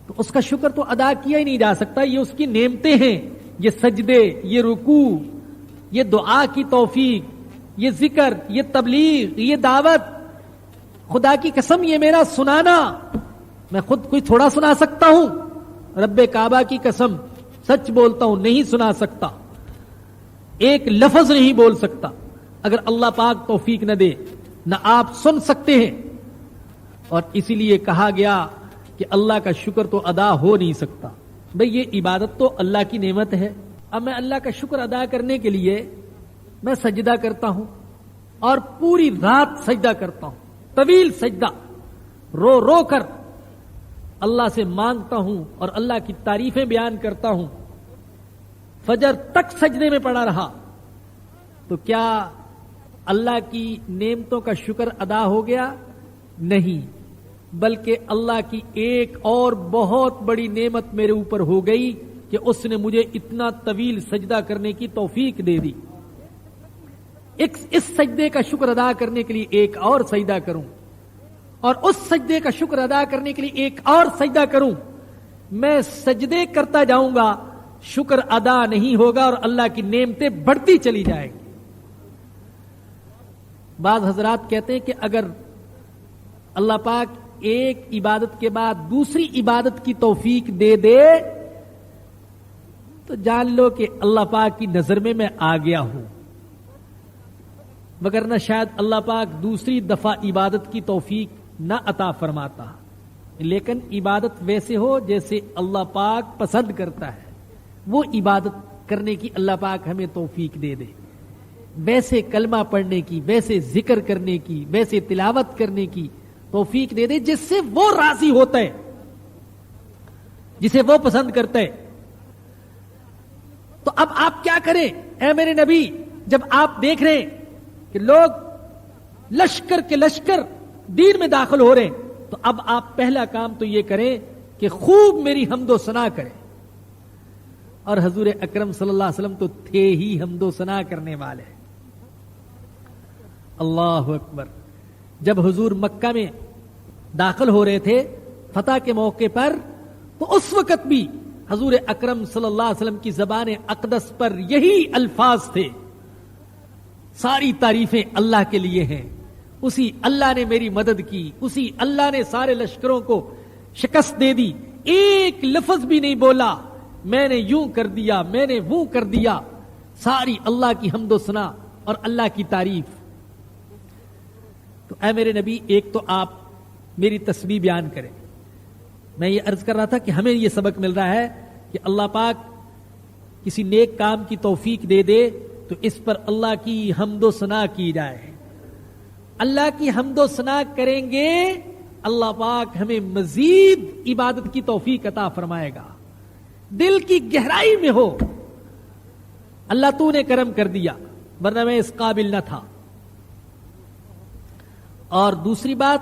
تو اس کا شکر تو ادا کیا ہی نہیں جا سکتا. یہ اس کی نعمتیں ہیں, یہ سجدے, یہ رکوع, یہ دعا کی توفیق, یہ ذکر, یہ تبلیغ, یہ دعوت. خدا کی قسم یہ میرا سنانا میں خود کوئی تھوڑا سنا سکتا ہوں, رب کعبہ کی قسم سچ بولتا ہوں نہیں سنا سکتا, ایک لفظ نہیں بول سکتا. اگر اللہ پاک توفیق نہ دے نہ آپ سن سکتے ہیں. اور اسی لیے کہا گیا کہ اللہ کا شکر تو ادا ہو نہیں سکتا. بھئی یہ عبادت تو اللہ کی نعمت ہے. اب میں اللہ کا شکر ادا کرنے کے لیے میں سجدہ کرتا ہوں اور پوری رات سجدہ کرتا ہوں, طویل سجدہ, رو رو کر اللہ سے مانگتا ہوں اور اللہ کی تعریفیں بیان کرتا ہوں, فجر تک سجدے میں پڑا رہا. تو کیا اللہ کی نعمتوں کا شکر ادا ہو گیا؟ نہیں, بلکہ اللہ کی ایک اور بہت بڑی نعمت میرے اوپر ہو گئی کہ اس نے مجھے اتنا طویل سجدہ کرنے کی توفیق دے دی. اس سجدے کا شکر ادا کرنے کے لیے ایک اور سجدہ کروں اور اس سجدے کا شکر ادا کرنے کے لیے ایک اور سجدہ کروں. میں سجدے کرتا جاؤں گا, شکر ادا نہیں ہوگا اور اللہ کی نعمتیں بڑھتی چلی جائیں گی. بعض حضرات کہتے ہیں کہ اگر اللہ پاک ایک عبادت کے بعد دوسری عبادت کی توفیق دے دے تو جان لو کہ اللہ پاک کی نظر میں آ گیا ہوں, وگرنہ شاید اللہ پاک دوسری دفعہ عبادت کی توفیق نہ عطا فرماتا. لیکن عبادت ویسے ہو جیسے اللہ پاک پسند کرتا ہے, وہ عبادت کرنے کی اللہ پاک ہمیں توفیق دے دے. ویسے کلمہ پڑھنے کی, ویسے ذکر کرنے کی, ویسے تلاوت کرنے کی توفیق دے دے جس سے وہ راضی ہوتا ہے, جسے وہ پسند کرتا ہے. تو اب آپ کیا کریں اے میرے نبی, جب آپ دیکھ رہے ہیں کہ لوگ لشکر کے لشکر دین میں داخل ہو رہے ہیں, تو اب آپ پہلا کام تو یہ کریں کہ خوب میری حمد و ثنا کریں. اور حضور اکرم صلی اللہ علیہ وسلم تو تھے ہی حمد و ثنا کرنے والے. اللہ اکبر. جب حضور مکہ میں داخل ہو رہے تھے فتح کے موقع پر, تو اس وقت بھی حضور اکرم صلی اللہ علیہ وسلم کی زبان اقدس پر یہی الفاظ تھے, ساری تعریفیں اللہ کے لیے ہیں, اسی اللہ نے میری مدد کی, اسی اللہ نے سارے لشکروں کو شکست دے دی. ایک لفظ بھی نہیں بولا میں نے یوں کر دیا, میں نے وہ کر دیا. ساری اللہ کی حمد و ثنا اور اللہ کی تعریف. تو اے میرے نبی, ایک تو آپ میری تسبیح بیان کریں. میں یہ عرض کر رہا تھا کہ ہمیں یہ سبق مل رہا ہے کہ اللہ پاک کسی نیک کام کی توفیق دے دے تو اس پر اللہ کی حمد و ثنا کی جائے. اللہ کی حمد و ثنا کریں گے, اللہ پاک ہمیں مزید عبادت کی توفیق عطا فرمائے گا. دل کی گہرائی میں ہو اللہ تو نے کرم کر دیا, ورنہ میں اس قابل نہ تھا. اور دوسری بات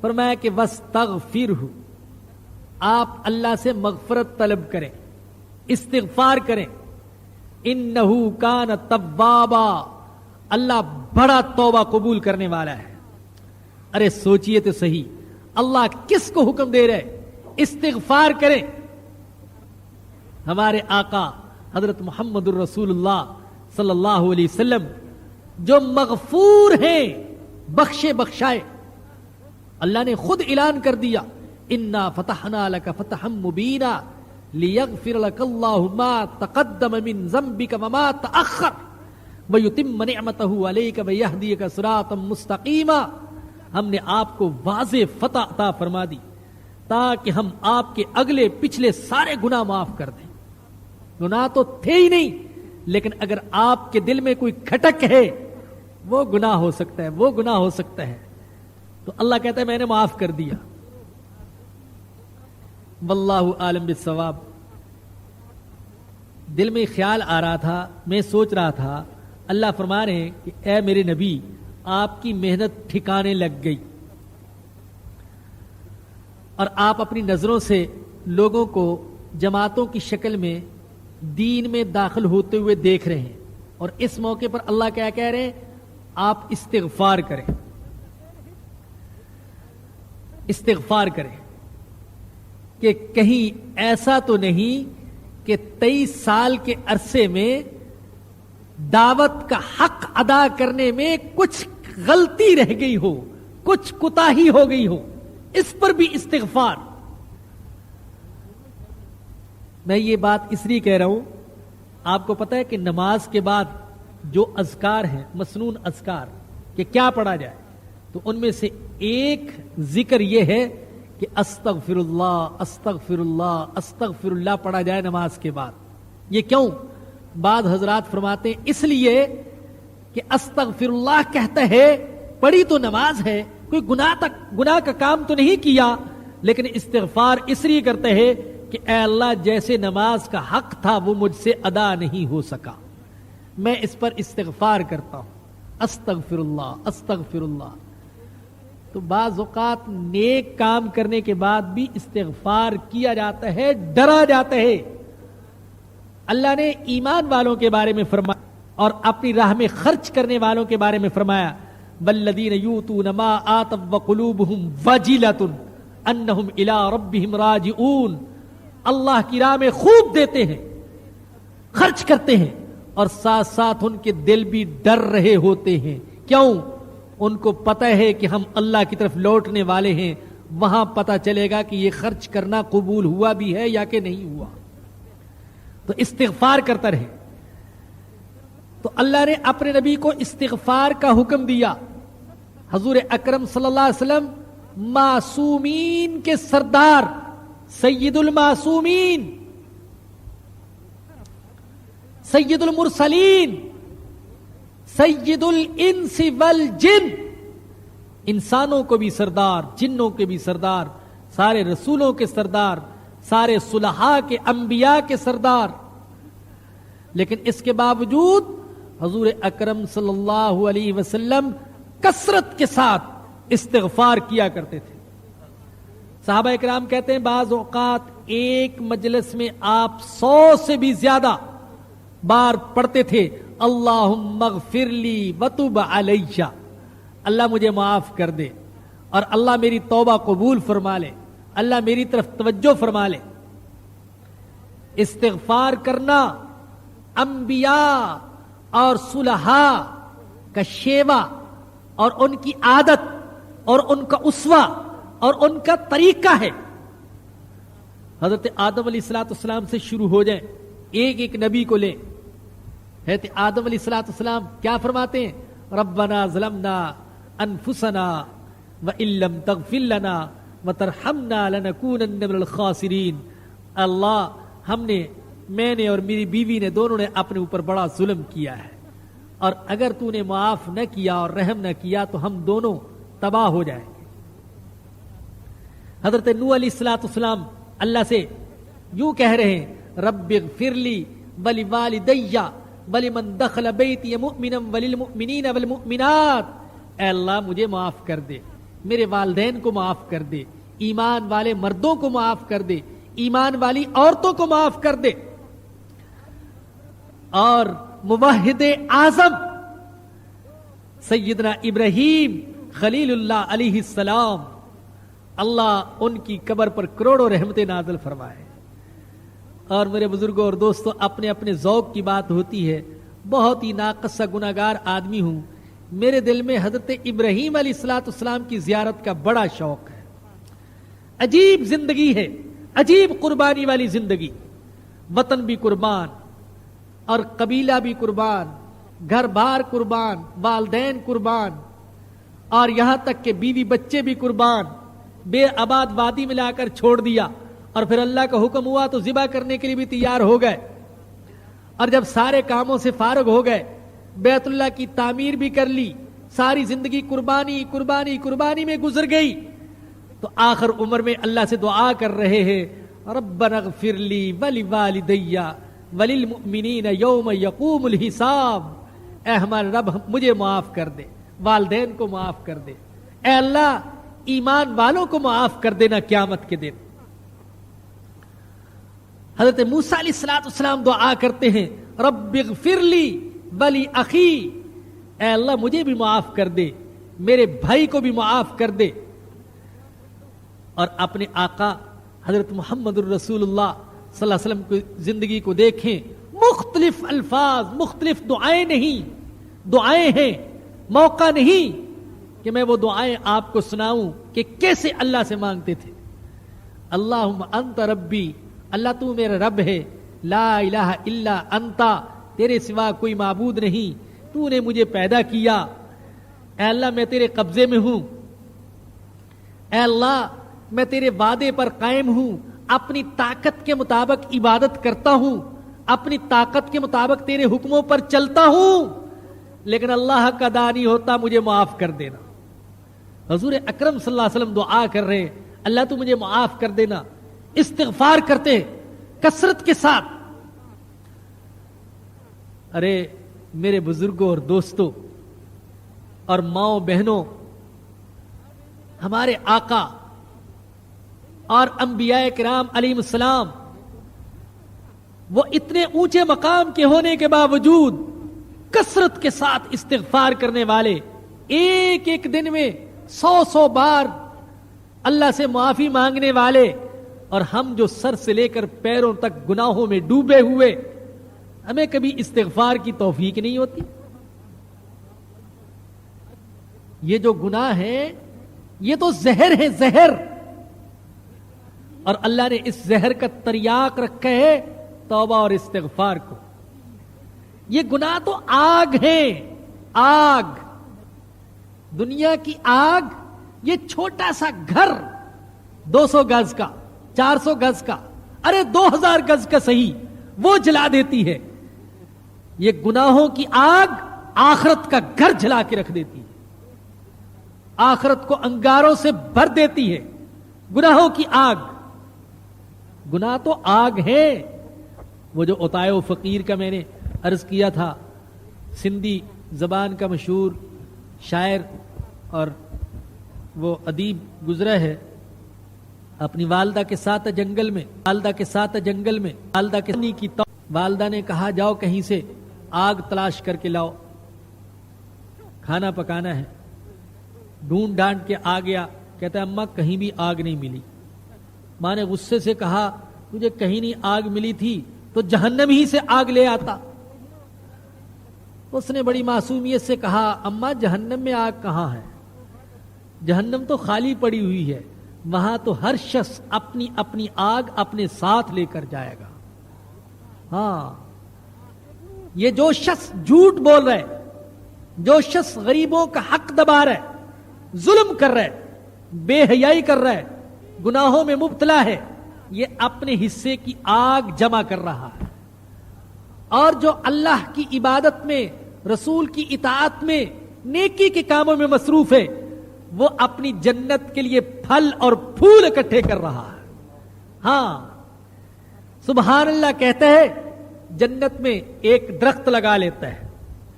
فرمایا کہ وَاسْتَغْفِرْهُ, آپ اللہ سے مغفرت طلب کریں, استغفار کریں. اِنَّهُ كَانَ تَوَّابًا, اللہ بڑا توبہ قبول کرنے والا ہے. ارے سوچئے تو صحیح, اللہ کس کو حکم دے رہے استغفار کریں. ہمارے آقا حضرت محمد الرسول اللہ صلی اللہ علیہ وسلم جو مغفور ہیں, بخشے بخشائے, اللہ نے خود اعلان کر دیا انا فتحنا لک فتحا مبینا لیغفر لک اللہ ما تقدم من ذنبک وما تأخر ویتم نعمتہ علیک ویہدیک صراطا مستقیما. ہم نے آپ کو واضح فتح عطا فرما دی تاکہ ہم آپ کے اگلے پچھلے سارے گناہ معاف کر دیں. گناہ تو تھے ہی نہیں, لیکن اگر آپ کے دل میں کوئی کھٹک ہے وہ گناہ ہو سکتا ہے, وہ گناہ ہو سکتا ہے. تو اللہ کہتا ہے میں نے معاف کر دیا. واللہ عالم بالصواب. دل میں خیال آ رہا تھا, میں سوچ رہا تھا, اللہ فرما رہے ہیں کہ اے میرے نبی آپ کی محنت ٹھکانے لگ گئی اور آپ اپنی نظروں سے لوگوں کو جماعتوں کی شکل میں دین میں داخل ہوتے ہوئے دیکھ رہے ہیں، اور اس موقع پر اللہ کیا کہہ رہے ہیں؟ آپ استغفار کریں، استغفار کریں کہ کہیں ایسا تو نہیں کہ 23 سال کے عرصے میں دعوت کا حق ادا کرنے میں کچھ غلطی رہ گئی ہو، کچھ کوتاہی ہو گئی ہو، اس پر بھی استغفار۔ میں یہ بات اس لیے کہہ رہا ہوں، آپ کو پتہ ہے کہ نماز کے بعد جو اذکار ہیں، مسنون اذکار، کہ کیا پڑھا جائے، تو ان میں سے ایک ذکر یہ ہے کہ استغفر اللہ استغفر اللہ استغفر اللہ پڑھا جائے نماز کے بعد۔ یہ کیوں؟ بعض حضرات فرماتے ہیں اس لیے کہ استغفر اللہ کہتا ہے، پڑھی تو نماز ہے، کوئی گناہ کا کام تو نہیں کیا، لیکن استغفار اس لیے کرتے ہیں کہ اے اللہ جیسے نماز کا حق تھا وہ مجھ سے ادا نہیں ہو سکا، میں اس پر استغفار کرتا ہوں، استغفر اللہ استغفر اللہ۔ تو بعض اوقات نیک کام کرنے کے بعد بھی استغفار کیا جاتا ہے، ڈرا جاتا ہے۔ اللہ نے ایمان والوں کے بارے میں فرمایا اور اپنی راہ میں خرچ کرنے والوں کے بارے میں فرمایا، والذین یؤتون ما آتوا وقلوبہم وجلۃ انہم الی ربہم راجعون۔ اللہ کی راہ میں خوب دیتے ہیں، خرچ کرتے ہیں، اور ساتھ ساتھ ان کے دل بھی ڈر رہے ہوتے ہیں۔ کیوں؟ ان کو پتہ ہے کہ ہم اللہ کی طرف لوٹنے والے ہیں، وہاں پتہ چلے گا کہ یہ خرچ کرنا قبول ہوا بھی ہے یا کہ نہیں ہوا۔ تو استغفار کرتا رہے۔ تو اللہ نے اپنے نبی کو استغفار کا حکم دیا۔ حضور اکرم صلی اللہ علیہ وسلم معصومین کے سردار، سید المعصومین، سید المرسلین، سید الانس والجن، انسانوں کو بھی سردار، جنوں کے بھی سردار، سارے رسولوں کے سردار، سارے صلحاء کے، انبیاء کے سردار۔ لیکن اس کے باوجود حضور اکرم صلی اللہ علیہ وسلم کثرت کے ساتھ استغفار کیا کرتے تھے۔ صحابہ اکرام کہتے ہیں بعض اوقات ایک مجلس میں آپ 100 سے بھی زیادہ بار پڑھتے تھے، اللہم اغفر لی وتب علی، اللہ مجھے معاف کر دے اور اللہ میری توبہ قبول فرما لے، اللہ میری طرف توجہ فرما لے۔ استغفار کرنا انبیاء اور صلحاء کا شیوا اور ان کی عادت اور ان کا اسوہ اور ان کا طریقہ ہے۔ حضرت آدم علیہ السلام سے شروع ہو جائیں، ایک ایک نبی کو لیں۔ حضرت آدم علیہ السلام کیا فرماتے ہیں؟ ربنا ظلمنا انفسنا وان لم تغفر لنا وترحمنا لنکونن من الخاسرین۔ اللہ میں نے اور میری بیوی نے، دونوں نے اپنے اوپر بڑا ظلم کیا ہے، اور اگر تو نے معاف نہ کیا اور رحم نہ کیا تو ہم دونوں تباہ ہو جائیں گے۔ حضرت نوح علیہ السلام اللہ سے یوں کہہ رہے ہیں، رب اغفر لی ولوالدی ولمن دخل بیتی مؤمنا وللمؤمنین والمؤمنات، اے اللہ مجھے معاف کر دے، میرے والدین کو معاف کر دے، ایمان والے مردوں کو معاف کر دے، ایمان والی عورتوں کو معاف کر دے۔ اور موحد اعظم سیدنا ابراہیم خلیل اللہ علیہ السلام، اللہ ان کی قبر پر کروڑوں رحمتیں نازل فرمائے۔ اور میرے بزرگوں اور دوستوں، اپنے اپنے ذوق کی بات ہوتی ہے، بہت ہی ناقص گناہگار آدمی ہوں، میرے دل میں حضرت ابراہیم علیہ السلام کی زیارت کا بڑا شوق ہے۔ عجیب زندگی ہے، عجیب قربانی والی زندگی، وطن بھی قربان اور قبیلہ بھی قربان، گھر بار قربان، والدین قربان، اور یہاں تک کہ بیوی بچے بھی قربان، بے آباد وادی میں لا کر چھوڑ دیا، اور پھر اللہ کا حکم ہوا تو ذبح کرنے کے لیے بھی تیار ہو گئے، اور جب سارے کاموں سے فارغ ہو گئے، بیت اللہ کی تعمیر بھی کر لی، ساری زندگی قربانی قربانی قربانی میں گزر گئی، تو آخر عمر میں اللہ سے دعا کر رہے ہیں، ربنا اغفر لی ولوالدی وللمؤمنین یوم یقوم الحساب، اے ہمارے رب مجھے معاف کر دے، والدین کو معاف کر دے، اے اللہ ایمان والوں کو معاف کر دینا قیامت کے دن۔ حضرت موسیٰ علیہ السلام دعا کرتے ہیں رب اغفر لی ولی اخی، اے اللہ مجھے بھی معاف کر دے، میرے بھائی کو بھی معاف کر دے. اور اپنے آقا حضرت محمد الرسول اللہ صلی اللہ علیہ وسلم کی زندگی کو دیکھیں، مختلف الفاظ، مختلف دعائیں نہیں، دعائیں ہیں، موقع نہیں کہ میں وہ دعائیں آپ کو سناؤں کہ کیسے اللہ سے مانگتے تھے. اللہم انت ربی، اللہ تو میرا رب ہے، لا الہ الا انتا، تیرے سوا کوئی معبود نہیں، تو نے مجھے پیدا کیا، اے اللہ میں تیرے قبضے میں ہوں، اے اللہ میں تیرے وعدے پر قائم ہوں، اپنی طاقت کے مطابق عبادت کرتا ہوں، اپنی طاقت کے مطابق تیرے حکموں پر چلتا ہوں، لیکن اللہ کا دانی ہوتا مجھے معاف کر دینا. حضور اکرم صلی اللہ علیہ وسلم دعا کر رہے ہیں اللہ تو مجھے معاف کر دینا، استغفار کرتے ہیں کثرت کے ساتھ. ارے میرے بزرگوں اور دوستوں اور ماؤں بہنوں، ہمارے آقا اور انبیاء کرام علیہ السلام وہ اتنے اونچے مقام کے ہونے کے باوجود کثرت کے ساتھ استغفار کرنے والے، ایک ایک دن میں 100 بار اللہ سے معافی مانگنے والے، اور ہم جو سر سے لے کر پیروں تک گناہوں میں ڈوبے ہوئے، ہمیں کبھی استغفار کی توفیق نہیں ہوتی. یہ جو گناہ ہے یہ تو زہر ہے، زہر، اور اللہ نے اس زہر کا تریاق رکھا ہے توبہ اور استغفار کو. یہ گناہ تو آگ ہے، آگ، دنیا کی آگ. یہ چھوٹا سا گھر 200 گز کا، 400 گز کا، ارے 2000 گز کا صحیح، وہ جلا دیتی ہے. یہ گناہوں کی آگ آخرت کا گھر جلا کے رکھ دیتی ہے، آخرت کو انگاروں سے بھر دیتی ہے. گناہوں کی آگ، گناہ تو آگ ہے. وہ جو عطائے و فقیر کا میں نے عرض کیا تھا، سندھی زبان کا مشہور شاعر اور وہ ادیب گزرا ہے، اپنی والدہ کے ساتھ جنگل میں، والدہ کے ساتھ جنگل میں، والدہ کے کی والدہ نے کہا جاؤ کہیں سے آگ تلاش کر کے لاؤ، کھانا پکانا ہے. ڈھونڈ ڈھانڈ کے آ گیا، کہتا ہے اماں کہیں بھی آگ نہیں ملی. ماں نے غصے سے کہا تجھے کہیں نہیں آگ ملی تھی تو جہنم ہی سے آگ لے آتا. اس نے بڑی معصومیت سے کہا اماں جہنم میں آگ کہاں ہے، جہنم تو خالی پڑی ہوئی ہے، وہاں تو ہر شخص اپنی اپنی آگ اپنے ساتھ لے کر جائے گا. ہاں، یہ جو شخص جھوٹ بول رہا ہے، جو شخص غریبوں کا حق دبا رہا ہے، ظلم کر رہا ہے، بے حیائی کر رہا ہے، گناہوں میں مبتلا ہے، یہ اپنے حصے کی آگ جمع کر رہا ہے. اور جو اللہ کی عبادت میں، رسول کی اطاعت میں، نیکی کے کاموں میں مصروف ہے، وہ اپنی جنت کے لیے پھل اور پھول اکٹھے کر رہا ہے. ہاں، سبحان اللہ کہتا ہے جنت میں ایک درخت لگا لیتا ہے،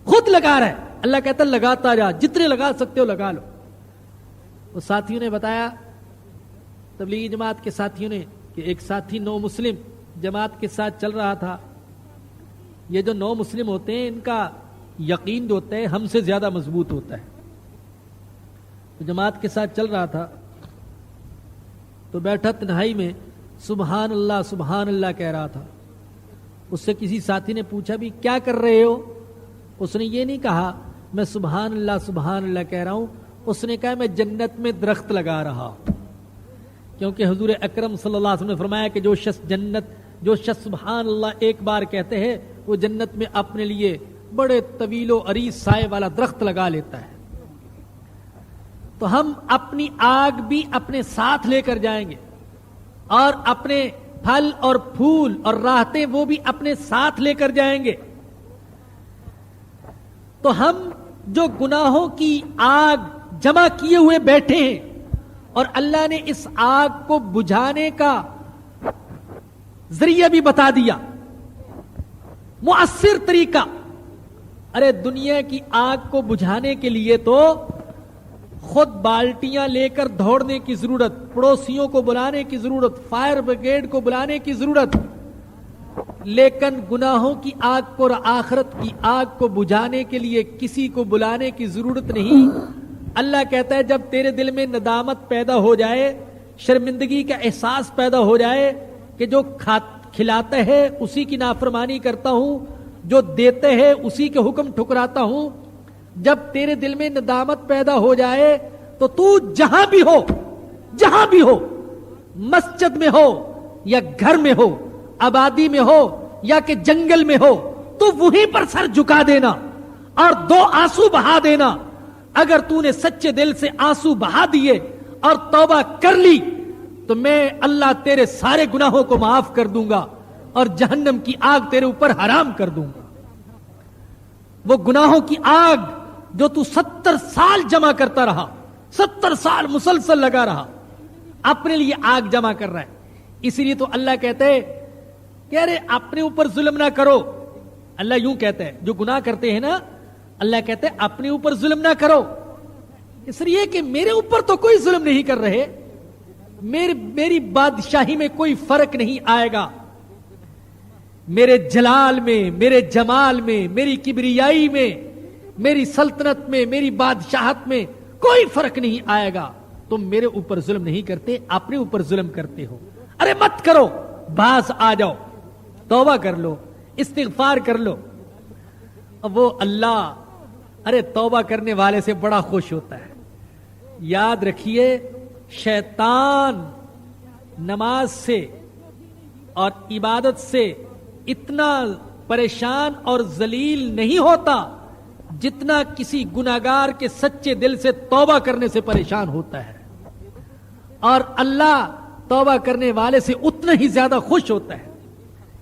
خود لگا رہا ہے، اللہ کہتا ہے لگاتا جا، جتنے لگا سکتے ہو لگا لو. وہ ساتھیوں نے بتایا، تبلیغی جماعت کے ساتھیوں نے، کہ ایک ساتھی نو مسلم جماعت کے ساتھ چل رہا تھا. یہ جو نو مسلم ہوتے ہیں ان کا یقین جو ہوتا ہے ہم سے زیادہ مضبوط ہوتا ہے. تو جماعت کے ساتھ چل رہا تھا تو بیٹھا تنہائی میں سبحان اللہ کہہ رہا تھا. اس سے کسی ساتھی نے پوچھا بھی کیا کر رہے ہو؟ اس نے یہ نہیں کہا میں سبحان اللہ کہہ رہا ہوں، اس نے کہا میں جنت میں درخت لگا رہا ہوں. کیونکہ حضور اکرم صلی اللہ علیہ وسلم نے فرمایا کہ جو شخص سبحان اللہ ایک بار کہتے ہیں وہ جنت میں اپنے لیے بڑے طویل و عریض سائے والا درخت لگا لیتا ہے. تو ہم اپنی آگ بھی اپنے ساتھ لے کر جائیں گے، اور اپنے پھل اور پھول اور راحتیں وہ بھی اپنے ساتھ لے کر جائیں گے. تو ہم جو گناہوں کی آگ جمع کیے ہوئے بیٹھے ہیں، اور اللہ نے اس آگ کو بجھانے کا ذریعہ بھی بتا دیا، مؤثر طریقہ. ارے دنیا کی آگ کو بجھانے کے لیے تو خود بالٹیاں لے کر دوڑنے کی ضرورت، پڑوسیوں کو بلانے کی ضرورت، فائر بریگیڈ کو بلانے کی ضرورت. لیکن گناہوں کی آگ کو اور آخرت کی آگ کو بجھانے کے لیے کسی کو بلانے کی ضرورت نہیں. اللہ کہتا ہے جب تیرے دل میں ندامت پیدا ہو جائے, شرمندگی کا احساس پیدا ہو جائے کہ جو کھلاتا ہے اسی کی نافرمانی کرتا ہوں, جو دیتے ہیں اسی کے حکم ٹھکراتا ہوں, جب تیرے دل میں ندامت پیدا ہو جائے تو جہاں بھی ہو, مسجد میں ہو یا گھر میں ہو, آبادی میں ہو یا کہ جنگل میں ہو, تو وہیں پر سر جھکا دینا اور 2 آنسو بہا دینا. اگر تو نے سچے دل سے آنسو بہا دیے اور توبہ کر لی تو میں اللہ تیرے سارے گناہوں کو معاف کر دوں گا اور جہنم کی آگ تیرے اوپر حرام کر دوں گا. وہ گناہوں کی آگ جو تو 70 سال جمع کرتا رہا, 70 سال مسلسل لگا رہا, اپنے لیے آگ جمع کر رہا ہے. اسی لیے تو اللہ کہتے ہیں کہ ارے اپنے اوپر ظلم نہ کرو. اللہ یوں کہتا ہے جو گناہ کرتے ہیں نا, اللہ کہتے ہیں اپنے اوپر ظلم نہ کرو, اس لیے کہ میرے اوپر تو کوئی ظلم نہیں کر رہے, میری بادشاہی میں کوئی فرق نہیں آئے گا, میرے جلال میں, میرے جمال میں, میری کبریائی میں, میری سلطنت میں, میری بادشاہت میں کوئی فرق نہیں آئے گا. تم میرے اوپر ظلم نہیں کرتے, اپنے اوپر ظلم کرتے ہو. ارے مت کرو, باز آ جاؤ, توبہ کر لو, استغفار کر لو. اب وہ اللہ ارے توبہ کرنے والے سے بڑا خوش ہوتا ہے. یاد رکھیے شیطان نماز سے اور عبادت سے اتنا پریشان اور ذلیل نہیں ہوتا جتنا کسی گناہگار کے سچے دل سے توبہ کرنے سے پریشان ہوتا ہے, اور اللہ توبہ کرنے والے سے اتنا ہی زیادہ خوش ہوتا ہے.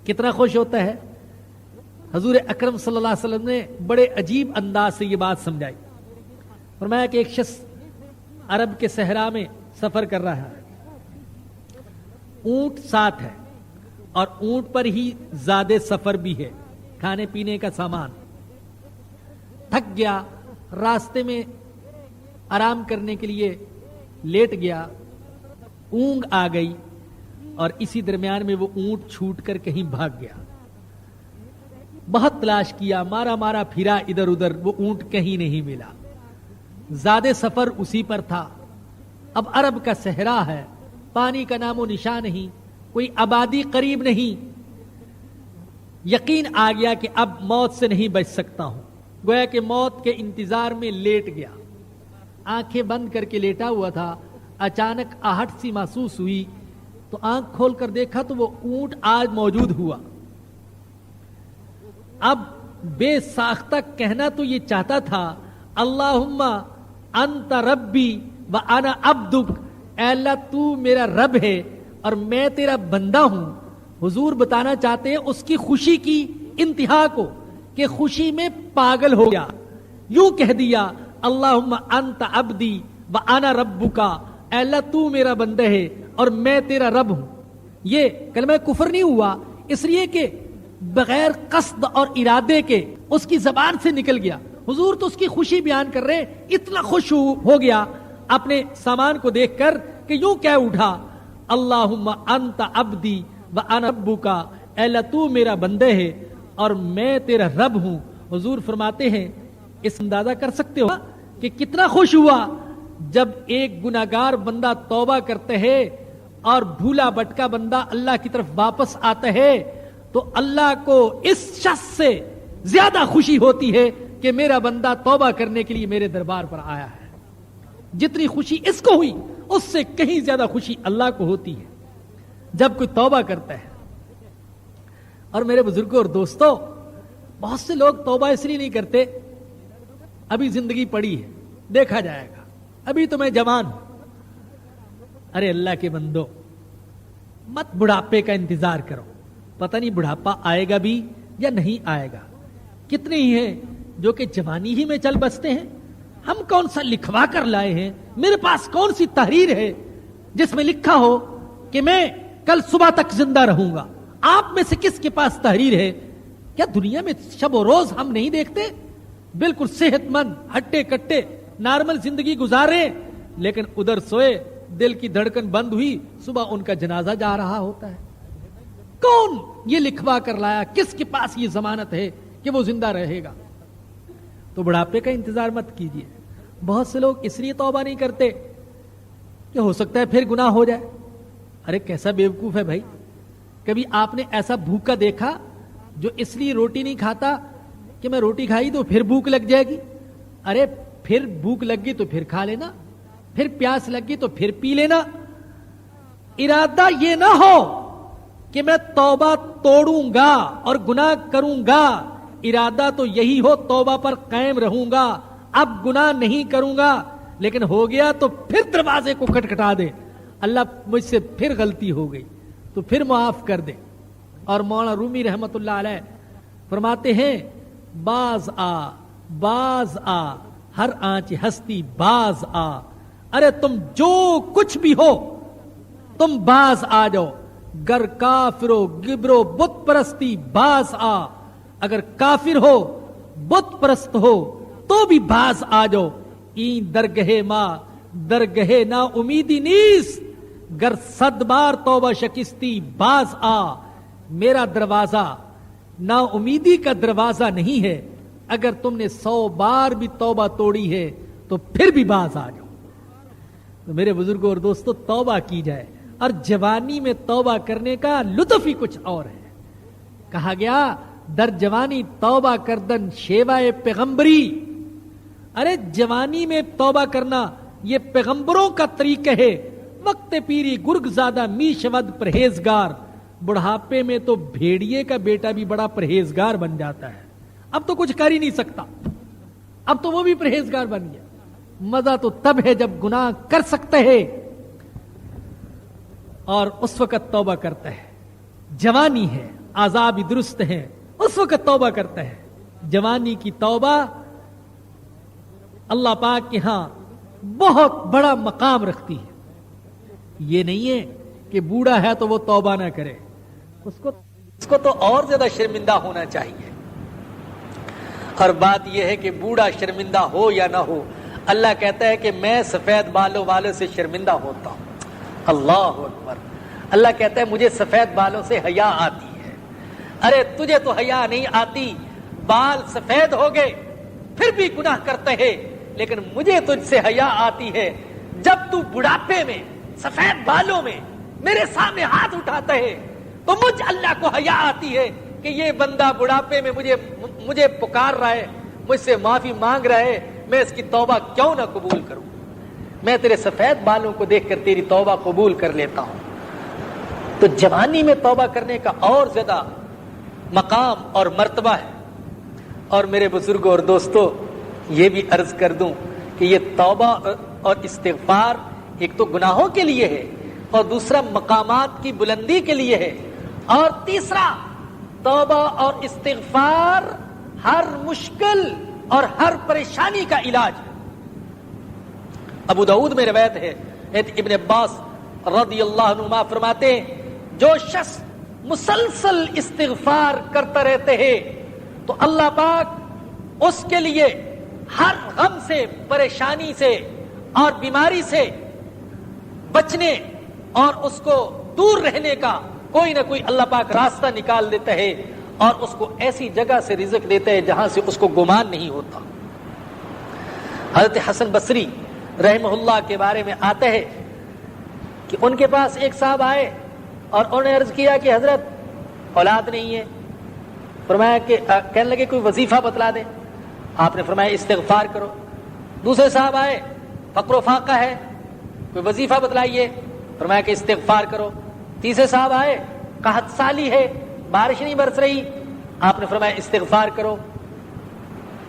کتنا خوش ہوتا ہے؟ حضور اکرم صلی اللہ علیہ وسلم نے بڑے عجیب انداز سے یہ بات سمجھائی. فرمایا کہ ایک شخص عرب کے صحرا میں سفر کر رہا ہے, اونٹ ساتھ ہے اور اونٹ پر ہی زیادہ سفر بھی ہے, کھانے پینے کا سامان. تھک گیا, راستے میں آرام کرنے کے لیے لیٹ گیا, اونگ آ گئی اور اسی درمیان میں وہ اونٹ چھوٹ کر کہیں بھاگ گیا. بہت تلاش کیا, مارا پھرا ادھر ادھر, وہ اونٹ کہیں نہیں ملا. زیادہ سفر اسی پر تھا. اب عرب کا صحرا ہے, پانی کا نام و نشان نہیں, کوئی آبادی قریب نہیں. یقین آ گیا کہ اب موت سے نہیں بچ سکتا ہوں. گویا کہ موت کے انتظار میں لیٹ گیا, آنکھیں بند کر کے لیٹا ہوا تھا. اچانک آہٹ سی محسوس ہوئی تو آنکھ کھول کر دیکھا تو وہ اونٹ آج موجود ہوا. اب بے ساختہ کہنا تو یہ چاہتا تھا اللہم انت ربی و انا عبدک, اے اللہ تو میرا رب ہے اور میں تیرا بندہ ہوں. حضور بتانا چاہتے ہیں اس کی خوشی کی انتہا کو کہ خوشی میں پاگل ہو گیا. یوں کہہ دیا اللہم انت عبدی و انا ربکا, اے اللہ تو میرا بندہ ہے اور میں تیرا رب ہوں. یہ کلمہ کفر نہیں ہوا, اس لیے کہ بغیر قصد اور ارادے کے اس کی زبان سے نکل گیا. حضور تو اس کی خوشی بیان کر رہے, اتنا خوش ہو گیا اپنے سامان کو دیکھ کر کہ یوں کہہ اٹھا اللہم انت عبدی و انا ربکا, اے اللہ تو میرا بندہ ہے اور میں تیرا رب ہوں. حضور فرماتے ہیں اس اندازہ کر سکتے ہو کہ کتنا خوش ہوا جب ایک گناہگار بندہ توبہ کرتا ہے اور بھولا بھٹکا بندہ اللہ کی طرف واپس آتا ہے تو اللہ کو اس شخص سے زیادہ خوشی ہوتی ہے کہ میرا بندہ توبہ کرنے کے لیے میرے دربار پر آیا ہے. جتنی خوشی اس کو ہوئی اس سے کہیں زیادہ خوشی اللہ کو ہوتی ہے جب کوئی توبہ کرتا ہے. اور میرے بزرگوں اور دوستوں, بہت سے لوگ توبہ اس لیے نہیں کرتے ابھی زندگی پڑی ہے, دیکھا جائے گا, ابھی تو میں جوان ہوں. ارے اللہ کے بندو, مت بڑھاپے کا انتظار کرو, پتہ نہیں بڑھاپا آئے گا بھی یا نہیں آئے گا. کتنے ہی ہیں جو کہ جوانی ہی میں چل بستے ہیں. ہم کون سا لکھوا کر لائے ہیں, میرے پاس کون سی تحریر ہے جس میں لکھا ہو کہ میں کل صبح تک زندہ رہوں گا. آپ میں سے کس کے پاس تحریر ہے؟ کیا دنیا میں شب و روز ہم نہیں دیکھتے بالکل صحت مند ہٹے کٹے نارمل زندگی گزارے, لیکن ادھر سوئے دل کی دھڑکن بند ہوئی, صبح ان کا جنازہ جا رہا ہوتا ہے. کون یہ لکھوا کر لایا؟ کس کے پاس یہ ضمانت ہے کہ وہ زندہ رہے گا؟ تو بڑھاپے کا انتظار مت کیجیے. بہت سے لوگ اس لیے توبہ نہیں کرتے کہ ہو سکتا ہے پھر گناہ ہو جائے. ارے کیسا بیوقوف ہے بھائی. کبھی آپ نے ایسا بھوکا دیکھا جو اس لیے روٹی نہیں کھاتا کہ میں روٹی کھائی تو پھر بھوک لگ جائے گی؟ ارے پھر بھوک لگ گئی تو پھر کھا لینا، پھر پیاس لگ گئی تو پھر پی لینا. ارادہ یہ نہ ہو کہ میں توبہ توڑوں گا اور گناہ کروں گا. ارادہ تو یہی ہو توبہ پر قائم رہوں گا، اب گناہ نہیں کروں گا. لیکن ہو گیا تو پھر دروازے کو کھٹکھٹا دے، اللہ مجھ سے پھر غلطی ہو گئی تو پھر معاف کر دے. اور مولانا رومی رحمت اللہ علیہ فرماتے ہیں باز آ باز آ ہر آنچ ہستی باز آ. ارے تم جو کچھ بھی ہو تم باز آ جاؤ. گر کافرو گبرو بت پرستی باز آ. اگر کافر ہو بت پرست ہو تو بھی باز آ جاؤ. این درگہ ماں درگہ نا امیدی نیس، گر 100 بار توبہ شکستی باز آ. میرا دروازہ نا امیدی کا دروازہ نہیں ہے، اگر تم نے 100 بار بھی توبہ توڑی ہے تو پھر بھی باز آ جاؤ. تو میرے بزرگوں اور دوستو توبہ کی جائے. اور جوانی میں توبہ کرنے کا لطف ہی کچھ اور ہے. کہا گیا در جوانی توبہ کردن شیوائے پیغمبری. ارے جوانی میں توبہ کرنا یہ پیغمبروں کا طریقہ ہے. وقت پیری گرگ زادہ می شود پرہیزگار. بڑھاپے میں تو بھیڑیے کا بیٹا بھی بڑا پرہیزگار بن جاتا ہے. اب تو کچھ کر ہی نہیں سکتا، اب تو وہ بھی پرہیزگار بن گیا. مزہ تو تب ہے جب گناہ کر سکتے ہے اور اس وقت توبہ کرتا ہے. جوانی ہے، اعضاء بھی درست ہیں، اس وقت توبہ کرتا ہے. جوانی کی توبہ اللہ پاک کے ہاں بہت بڑا مقام رکھتی ہے. یہ نہیں ہے کہ بوڑھا ہے تو وہ توبہ نہ کرے، اس کو تو اور زیادہ شرمندہ ہونا چاہیے. اور بات یہ ہے کہ بوڑھا شرمندہ ہو یا نہ ہو، اللہ کہتا ہے کہ میں سفید بالوں والوں سے شرمندہ ہوتا ہوں. اللہ اکبر. اللہ کہتا ہے مجھے سفید بالوں سے حیا آتی ہے. ارے تجھے تو حیا نہیں آتی، بال سفید ہو گئے پھر بھی گناہ کرتے ہیں، لیکن مجھے تجھ سے حیا آتی ہے. جب تو بڑھاپے میں سفید بالوں میں میرے سامنے ہاتھ اٹھاتا ہے تو مجھ اللہ کو حیا آتی ہے کہ یہ بندہ بڑھاپے میں مجھے پکار رہا ہے، مجھ سے معافی مانگ رہا ہے، میں اس کی توبہ کیوں نہ قبول کروں. میں تیرے سفید بالوں کو دیکھ کر تیری توبہ قبول کر لیتا ہوں. تو جوانی میں توبہ کرنے کا اور زیادہ مقام اور مرتبہ ہے. اور میرے بزرگوں اور دوستوں یہ بھی عرض کر دوں کہ یہ توبہ اور استغفار ایک تو گناہوں کے لیے ہے اور دوسرا مقامات کی بلندی کے لیے ہے، اور تیسرا توبہ اور استغفار ہر مشکل اور ہر پریشانی کا علاج ہے. ابو داؤد میں روایت ہے، ابن عباس رضی اللہ عنہما فرماتے ہیں جو شخص مسلسل استغفار کرتا رہتے ہیں تو اللہ پاک اس کے لیے ہر غم سے، پریشانی سے اور بیماری سے بچنے اور اس کو دور رہنے کا کوئی نہ کوئی اللہ پاک راستہ نکال دیتا ہے، اور اس کو ایسی جگہ سے رزق دیتا ہے جہاں سے اس کو گمان نہیں ہوتا. حضرت حسن بصری رحمہ اللہ کے بارے میں آتا ہے کہ ان کے پاس ایک صاحب آئے اور انہوں نے عرض کیا کہ حضرت اولاد نہیں ہے. فرمایا کہ کہنے لگے کوئی وظیفہ بتلا دیں. آپ نے فرمایا استغفار کرو. دوسرے صاحب آئے فقر و فاقہ ہے، کوئی وظیفہ بتلائیے. فرمایا کہ استغفار کرو. تیسرے صاحب آئے قحط سالی ہے، بارش نہیں برس رہی. آپ نے فرمایا استغفار کرو.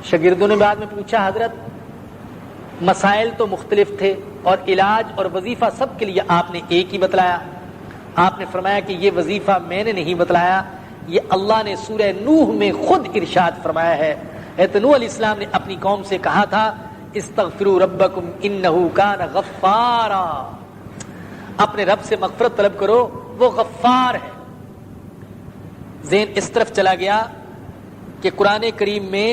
شاگردوں نے بعد میں پوچھا حضرت مسائل تو مختلف تھے اور علاج اور وظیفہ سب کے لیے آپ نے ایک ہی بتلایا. آپ نے فرمایا کہ یہ وظیفہ میں نے نہیں بتلایا، یہ اللہ نے سورہ نوح میں خود ارشاد فرمایا ہے. نوح علیہ السلام نے اپنی قوم سے کہا تھا استغفروا ربکم انہ کان غفارا، اپنے رب سے مغفرت طلب کرو، وہ غفار ہے. ذہن اس طرف چلا گیا کہ قرآن کریم میں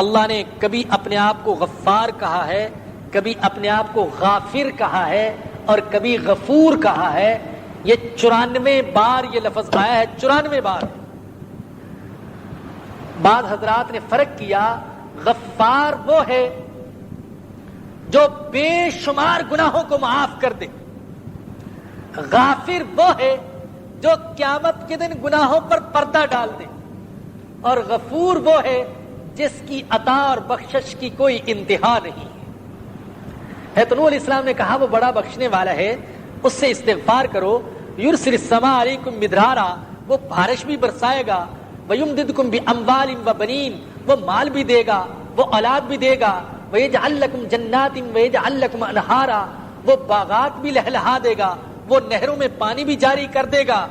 اللہ نے کبھی اپنے آپ کو غفار کہا ہے، کبھی اپنے آپ کو غافر کہا ہے اور کبھی غفور کہا ہے. یہ 94 بار یہ لفظ آیا ہے، 94 بار۔ بعض حضرات نے فرق کیا، غفار وہ ہے جو بے شمار گناہوں کو معاف کر دے، غافر وہ ہے جو قیامت کے دن گناہوں پر پردہ ڈال دے، اور غفور وہ ہے جس کی عطا اور بخشش کی کوئی انتہا نہیں ہے۔ تو نوح علیہ السلام نے کہا وہ بڑا بخشنے والا ہے، اس سے استغفار کرو۔ یرسل السماء علیکم مدرارا، وہ بارش بھی برسائے گا، ویمددکم باموال وبنین، وہ مال بھی دے گا، وہ اولاد بھی دے گا، ویجعل لکم جنات ویجعل لکم انہارا، وہ باغات بھی لہلہا دے گا، وہ نہروں میں پانی بھی جاری کر دے گا۔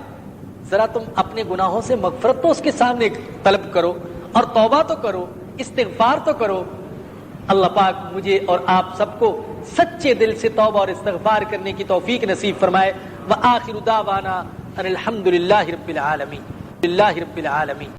ذرا تم اپنے گناہوں سے مغفرت تو اس کے سامنے طلب کرو، اور توبہ تو کرو، استغفار تو کرو۔ اللہ پاک مجھے اور آپ سب کو سچے دل سے توبہ اور استغفار کرنے کی توفیق نصیب فرمائے۔ وآخر دعوانا ان الحمد للہ رب العالمین، للہ رب العالمین۔